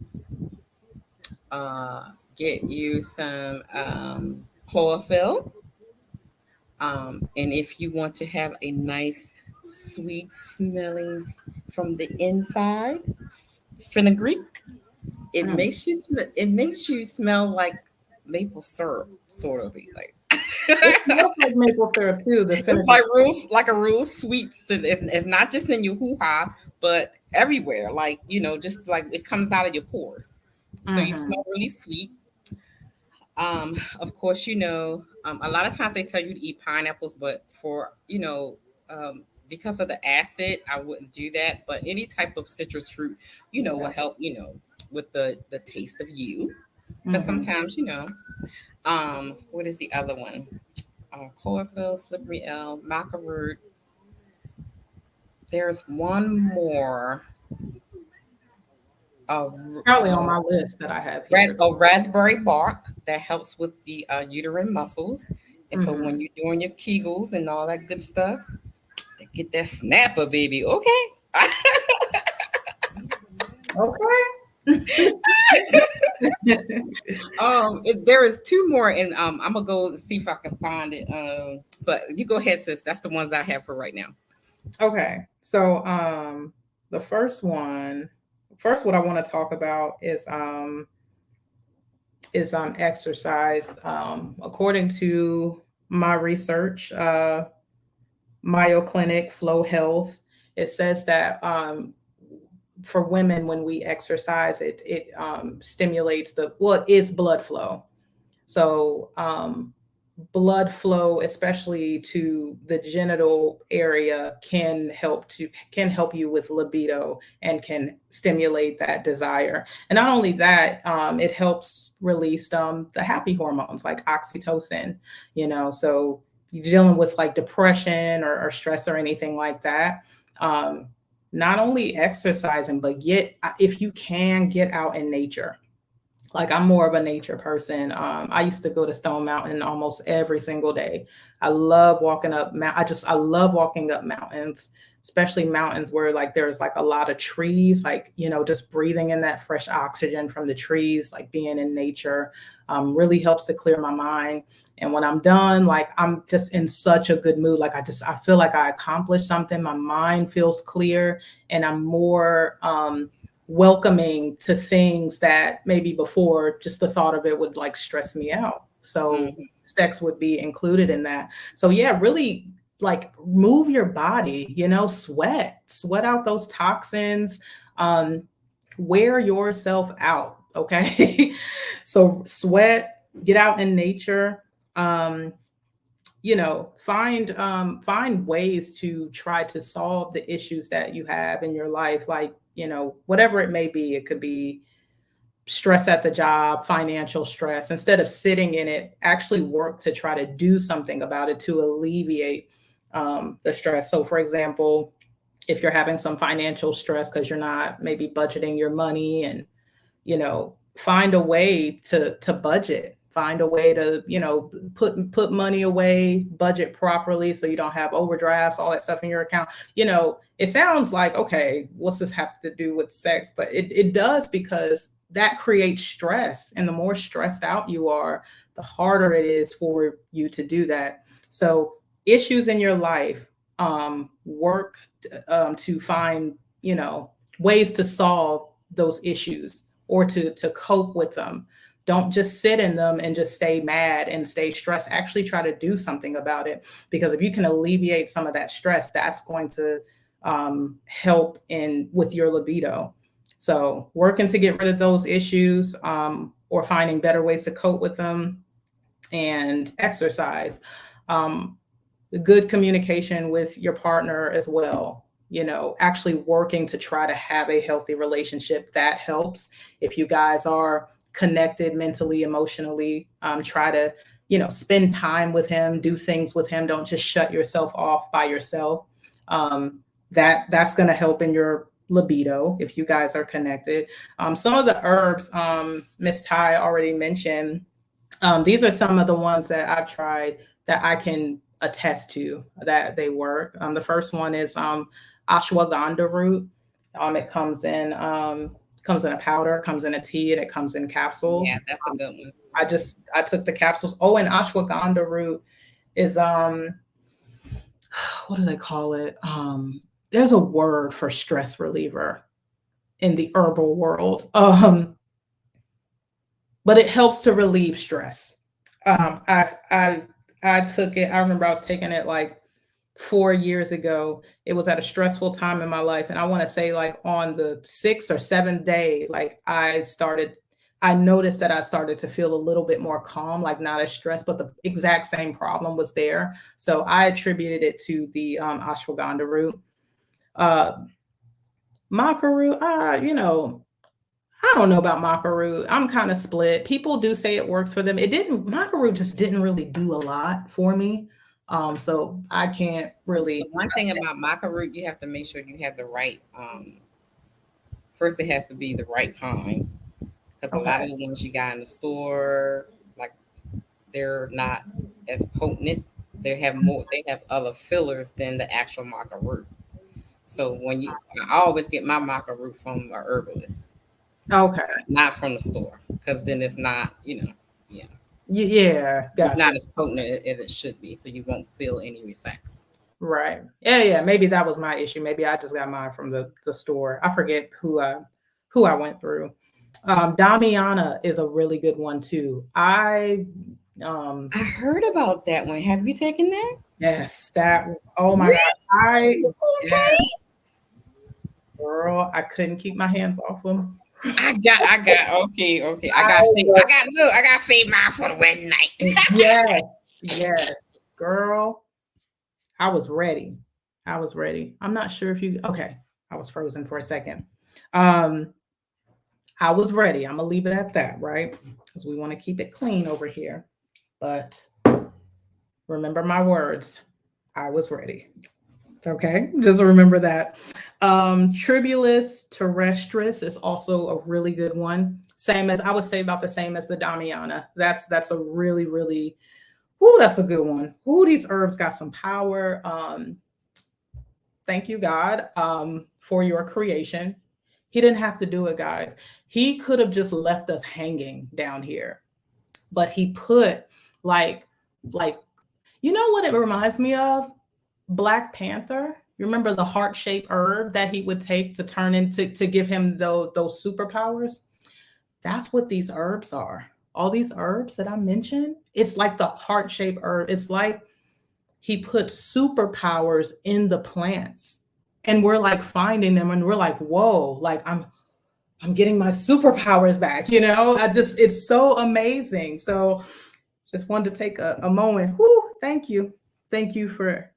Get you some chlorophyll. And if you want to have a nice, sweet smelling from the inside, fenugreek, it makes you smell like maple syrup, sort of like. It smells like maple syrup too. It's like a real sweet, if not just in your hoo-ha, but everywhere. Like, just like it comes out of your pores. So you smell really sweet. Of course, a lot of times they tell you to eat pineapples, but for, because of the acid, I wouldn't do that. But any type of citrus fruit, will help, with the taste of you. Because sometimes, what is the other one? Chlorophyll, slippery elm, maca root. There's one more. Probably on my list that I have here. Raspberry bark that helps with the uterine muscles. And so when you're doing your Kegels and all that good stuff, they get that snapper, baby. Okay. Okay. There is two more, and I'm gonna go and see if I can find it. But you go ahead, sis. That's the ones I have for right now. Okay. So the first what I want to talk about is exercise. According to my research, Mayo Clinic, Flow Health, it says that for women, when we exercise, it stimulates it is blood flow. So blood flow, especially to the genital area, can help you with libido and can stimulate that desire. And not only that, it helps release the happy hormones like oxytocin. So you're dealing with like depression or stress or anything like that. Not only exercising, but if you can get out in nature. Like, I'm more of a nature person. I used to go to Stone Mountain almost every single day. I love walking up. I love walking up mountains, especially mountains where like there's like a lot of trees. Like, just breathing in that fresh oxygen from the trees, like being in nature, really helps to clear my mind. And when I'm done, like I'm just in such a good mood. Like I feel like I accomplished something. My mind feels clear, and I'm more welcoming to things that maybe before just the thought of it would like stress me out. So sex would be included in that. So yeah, really like move your body, sweat out those toxins, wear yourself out. Okay. So sweat, get out in nature, find ways to try to solve the issues that you have in your life. Like, whatever it may be, it could be stress at the job, financial stress. Instead of sitting in it, actually work to try to do something about it to alleviate the stress. So for example, if you're having some financial stress because you're not maybe budgeting your money, and, find a way to budget, find a way to, put money away, budget properly so you don't have overdrafts, all that stuff in your account. It sounds like, okay, what's this have to do with sex? But it does, because that creates stress. And the more stressed out you are, the harder it is for you to do that. So issues in your life, work to find, ways to solve those issues or to cope with them. Don't just sit in them and just stay mad and stay stressed. Actually try to do something about it, because if you can alleviate some of that stress, that's going to help with your libido. So working to get rid of those issues, or finding better ways to cope with them, and exercise. Good communication with your partner as well. Actually working to try to have a healthy relationship, that helps. If you guys are connected mentally, emotionally, try to, spend time with him, do things with him. Don't just shut yourself off by yourself. That's going to help in your libido if you guys are connected. Some of the herbs Miss Ty already mentioned, these are some of the ones that I've tried that I can attest to that they work. The first one is ashwagandha root. It comes in a powder, comes in a tea, and it comes in capsules. Yeah, that's a good one. I took the capsules. Oh, and ashwagandha root is what do they call it? There's a word for stress reliever in the herbal world. But it helps to relieve stress. I took it. I remember I was taking it like 4 years ago. It was at a stressful time in my life. And I want to say like on the 6th or 7th day, like I noticed that I started to feel a little bit more calm, like not as stressed, but the exact same problem was there. So I attributed it to the ashwagandha root. Maca root, I don't know about maca root. I'm kind of split. People do say it works for them. Maca root just didn't really do a lot for me. So I can't really. The one thing about maca root, you have to make sure you have the right, first it has to be the right kind. Because a lot of the ones you got in the store, like they're not as potent. They have other fillers than the actual maca root. So I always get my maca root from a herbalist. Okay. Not from the store, because then it's not, Yeah. Gotcha. It's not as potent as it should be, so you won't feel any effects. Right. Yeah. Maybe that was my issue. Maybe I just got mine from the store. I forget who I went through. Damiana is a really good one too. I heard about that one. Have you taken that? Yes, oh my God. Girl, I couldn't keep my hands off them. I got okay. I got save mine for the wedding night. Yes, girl. I was ready. I'm not sure if I was frozen for a second. I was ready. I'm gonna leave it at that, right? Because we want to keep it clean over here. But remember my words. I was ready. Okay, just remember that. Tribulus terrestris is also a really good one. I would say about the same as the Damiana. That's a really, really, that's a good one. These herbs got some power. Thank you, God, for your creation. He didn't have to do it, guys. He could have just left us hanging down here, but he put like, you know what it reminds me of? Black Panther. You remember the heart-shaped herb that he would take to turn into, to give him those superpowers? That's what these herbs are. All these herbs that I mentioned, it's like the heart-shaped herb. It's like he put superpowers in the plants, and we're like finding them, and we're like, whoa, like I'm getting my superpowers back, it's so amazing. So just wanted to take a moment. Thank you for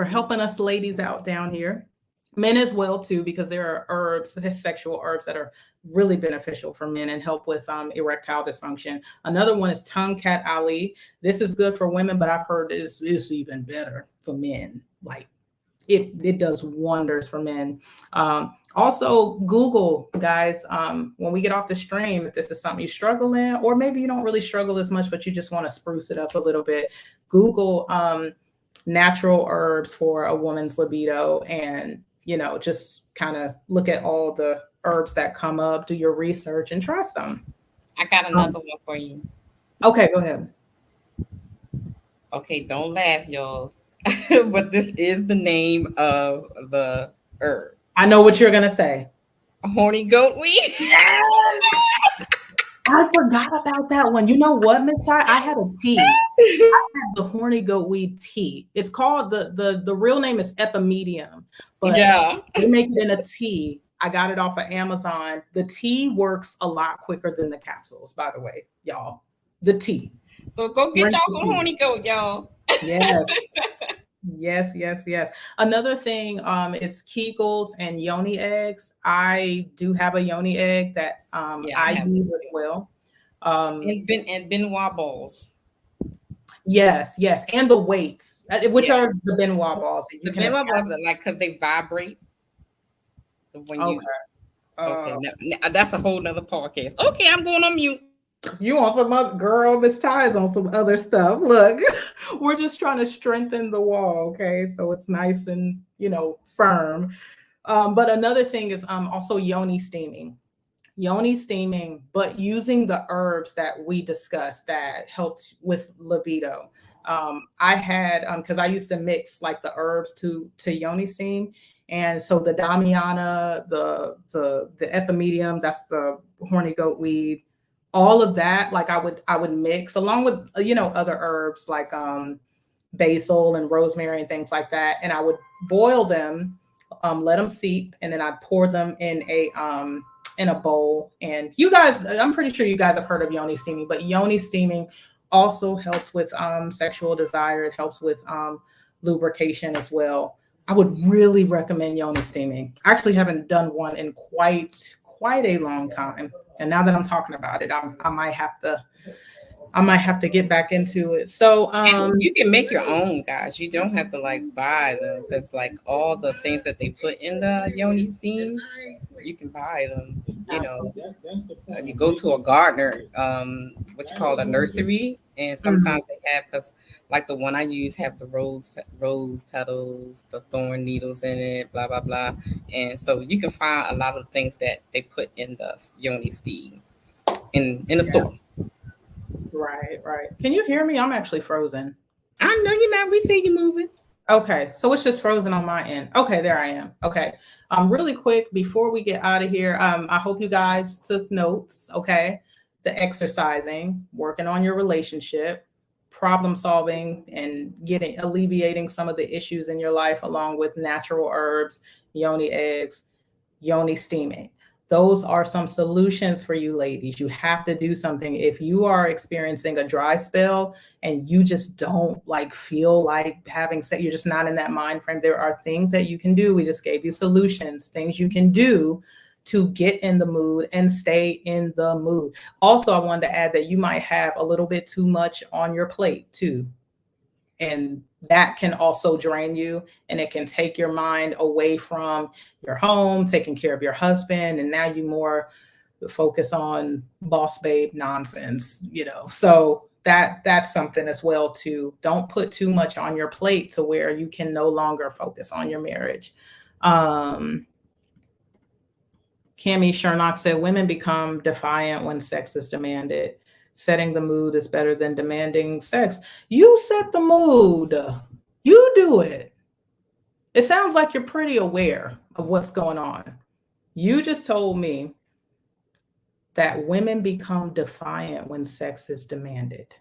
helping us ladies out down here. Men as well too, because there are herbs, sexual herbs that are really beneficial for men and help with erectile dysfunction. Another one is Tongkat Ali. This is good for women, but I've heard it's even better for men. Like it does wonders for men. Also Google, guys, when we get off the stream, if this is something you struggle in, or maybe you don't really struggle as much, but you just want to spruce it up a little bit, Google natural herbs for a woman's libido, and just kind of look at all the herbs that come up, do your research, and trust them. I got another one for you. Okay, go ahead. Okay, don't laugh, y'all. But this is the name of the herb. I know what you're gonna say. Horny goat weed. I forgot about that one. You know what, Miss Ty? I had a tea. I had the horny goat weed tea. It's called the real name is Epimedium, but yeah, they make it in a tea. I got it off of Amazon. The tea works a lot quicker than the capsules, by the way, y'all. The tea. So go get y'all some horny goat, y'all. Yes. Yes. Another thing is Kegels and yoni eggs. I do have a yoni egg that I use as well. And Benoit balls. Yes, and the weights, which are the Benoit balls. The Benoit balls are like because they vibrate. When you, okay, now, that's a whole nother podcast. Okay, I'm going on mute. You want some other girl? Miss Ty's on some other stuff. Look, we're just trying to strengthen the wall, okay? So it's nice and firm. But another thing is also yoni steaming. Yoni steaming, but using the herbs that we discussed that helped with libido. I had because I used to mix like the herbs to yoni steam, and so the Damiana, the Epimedium, that's the horny goat weed, all of that, like I would mix along with other herbs like basil and rosemary and things like that, and I would boil them, let them seep, and then I'd pour them in a bowl. And you guys, I'm pretty sure you guys have heard of yoni steaming, but yoni steaming also helps with sexual desire. It helps with lubrication as well. I would really recommend yoni steaming. I actually haven't done one in quite a long time, and now that I'm talking about it, I might have to get back into it. So you can make your own, guys. You don't have to like buy them, because like all the things that they put in the yoni steam, you can buy them. You go to a gardener, what you call a nursery, and sometimes they have, because like the one I use have the rose petals, the thorn needles in it, blah blah blah, and so you can find a lot of things that they put in the yoni steam in the store. Right. Can you hear me? I'm actually frozen. I know you're not. We see you moving. Okay, so it's just frozen on my end. Okay, there I am. Okay, really quick before we get out of here, I hope you guys took notes. Okay, the exercising, working on your relationship, problem solving, and alleviating some of the issues in your life, along with natural herbs, yoni eggs, yoni steaming. Those are some solutions for you ladies. You have to do something. If you are experiencing a dry spell and you just don't feel like having sex, you're just not in that mind frame, there are things that you can do. We just gave you solutions, things you can do to get in the mood and stay in the mood. Also, I wanted to add that you might have a little bit too much on your plate too. And that can also drain you, and it can take your mind away from your home, taking care of your husband, and now you more focus on boss babe nonsense, So that's something as well too. Don't put too much on your plate to where you can no longer focus on your marriage. Cami Shernock said, women become defiant when sex is demanded. Setting the mood is better than demanding sex. You set the mood. You do it. It sounds like you're pretty aware of what's going on. You just told me that women become defiant when sex is demanded.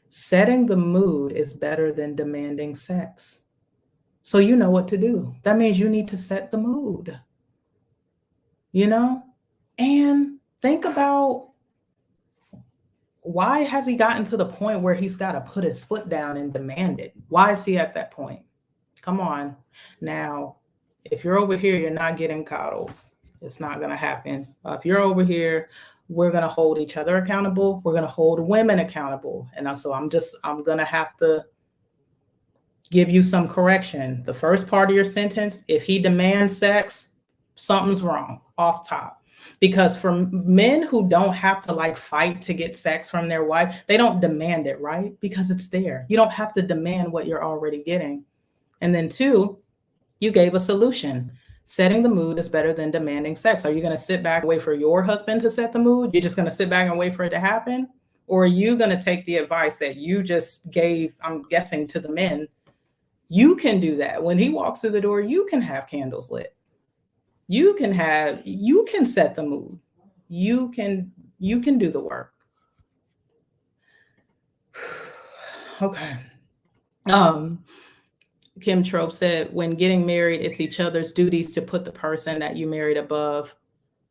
Setting the mood is better than demanding sex. So you know what to do. That means you need to set the mood. And think about, why has he gotten to the point where he's got to put his foot down and demand it? Why is he at that point? Come on. Now, if you're over here, you're not getting coddled. It's not going to happen. If you're over here, we're going to hold each other accountable. We're going to hold women accountable. And so I'm going to have to give you some correction. The first part of your sentence, if he demands sex, something's wrong off top. Because for men who don't have to fight to get sex from their wife, they don't demand it, right? Because it's there. You don't have to demand what you're already getting. And then 2, you gave a solution. Setting the mood is better than demanding sex. Are you going to sit back and wait for your husband to set the mood? You're just going to sit back and wait for it to happen? Or are you going to take the advice that you just gave, I'm guessing, to the men? You can do that. When he walks through the door, you can have candles lit. You can set the mood. You can do the work. Okay. Kim Trope said, when getting married, it's each other's duties to put the person that you married above.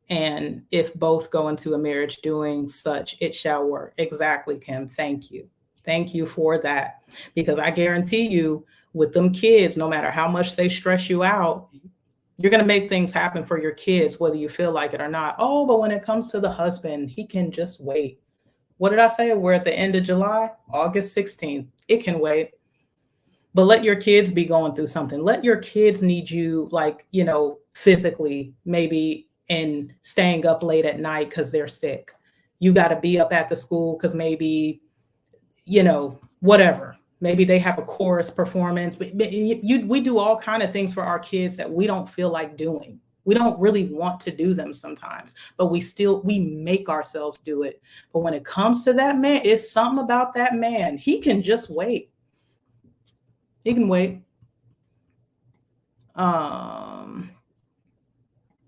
And if both go into a marriage doing such, it shall work. Exactly, Kim. Thank you. Thank you for that. Because I guarantee you, with them kids, no matter how much they stress you out, you're going to make things happen for your kids, whether you feel like it or not. Oh, but when it comes to the husband, he can just wait. What did I say? We're at the end of July, August 16th. It can wait. But let your kids be going through something. Let your kids need you, like, physically, maybe, and staying up late at night because they're sick. You got to be up at the school because maybe, whatever. Maybe they have a chorus performance. But we do all kinds of things for our kids that we don't feel like doing. We don't really want to do them sometimes, but we make ourselves do it. But when it comes to that man, it's something about that man. He can just wait. He can wait.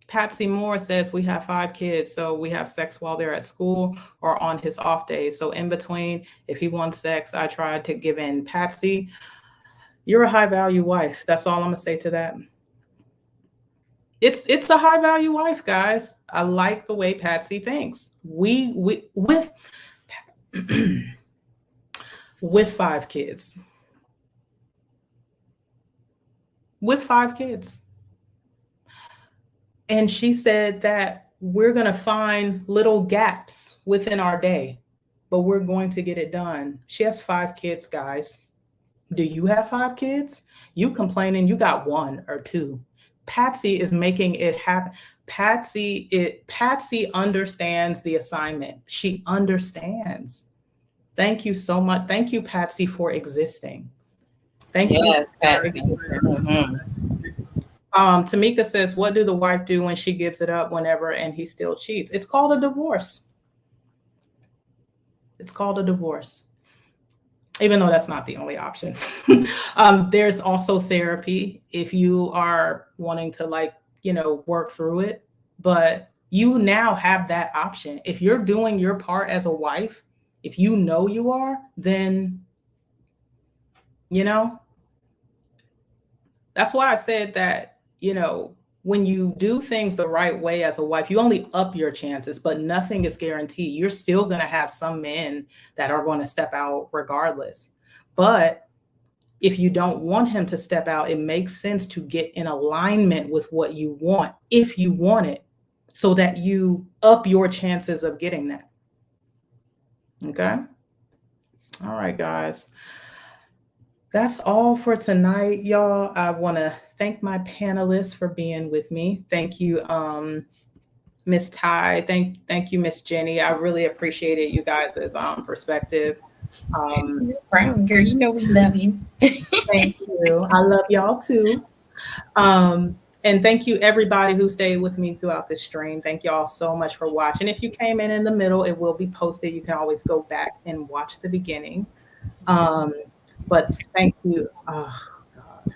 Patsy Moore says we have 5 kids, so we have sex while they're at school or on his off days. So in between, if he wants sex, I try to give in. Patsy, you're a high value wife. That's all I'm gonna say to that. It's a high value wife, guys. I like the way Patsy thinks. With 5 kids. With 5 kids. And she said that we're going to find little gaps within our day, but we're going to get it done. She has 5 kids, guys. Do you have 5 kids? You complaining you got 1 or 2. Patsy is making it happen. Patsy understands the assignment. She understands. Thank you so much. Thank you, Patsy, for existing. Thank you. Yes, Patsy. Tamika says, what do the wife do when she gives it up whenever and he still cheats? It's called a divorce. It's called a divorce. Even though that's not the only option. There's also therapy if you are wanting to work through it, but you now have that option. If you're doing your part as a wife, if you know you are, then, that's why I said that, when you do things the right way as a wife, you only up your chances, but nothing is guaranteed. You're still going to have some men that are going to step out regardless. But if you don't want him to step out, it makes sense to get in alignment with what you want, if you want it, so that you up your chances of getting that. Okay? All right, guys. That's all for tonight, y'all. I want to thank my panelists for being with me. Thank you, Miss Ty. Thank you, Miss Jenny. I really appreciated you guys' perspective. Brown girl, we love you. Thank you. I love y'all too. And thank you everybody who stayed with me throughout this stream. Thank y'all so much for watching. If you came in the middle, it will be posted. You can always go back and watch the beginning. But thank you. Oh, God.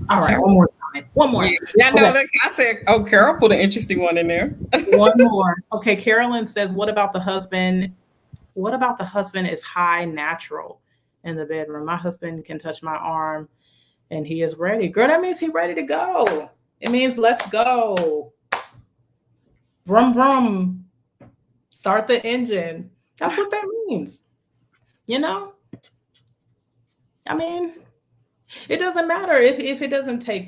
All right, one more. Yeah, no, okay. I said, Carol put an interesting one in there. One more. Okay, Carolyn says, what about the husband? What about the husband is high natural in the bedroom? My husband can touch my arm and he is ready. Girl, that means he's ready to go. It means let's go. Vroom, vroom. Start the engine. That's what that means. I mean, it doesn't matter if it doesn't take,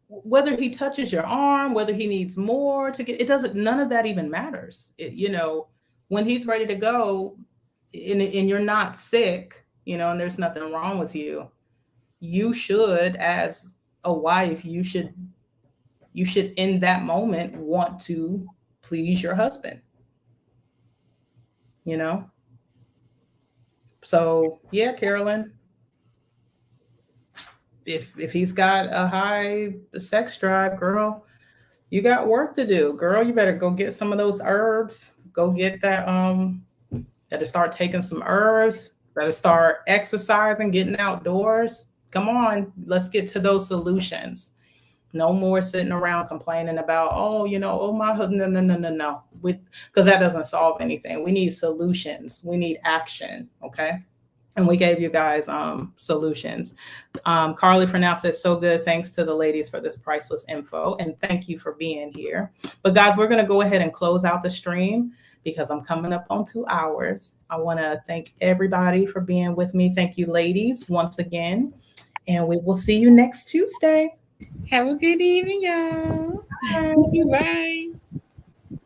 whether he touches your arm, whether he needs more to get, none of that even matters. When he's ready to go and you're not sick, and there's nothing wrong with you, you should, as a wife, you should in that moment want to please your husband, So yeah, Carolyn. if he's got a high sex drive, girl, you got work to do. Girl, you better go get some of those herbs. Go get that, better start taking some herbs, better start exercising, getting outdoors. Come on, let's get to those solutions. No more sitting around complaining about, my husband, no. Because that doesn't solve anything. We need solutions. We need action, okay? And we gave you guys solutions. Carly for now says, so good. Thanks to the ladies for this priceless info. And thank you for being here. But guys, we're going to go ahead and close out the stream because I'm coming up on 2 hours. I want to thank everybody for being with me. Thank you, ladies, once again. And we will see you next Tuesday. Have a good evening, y'all. Bye. Bye.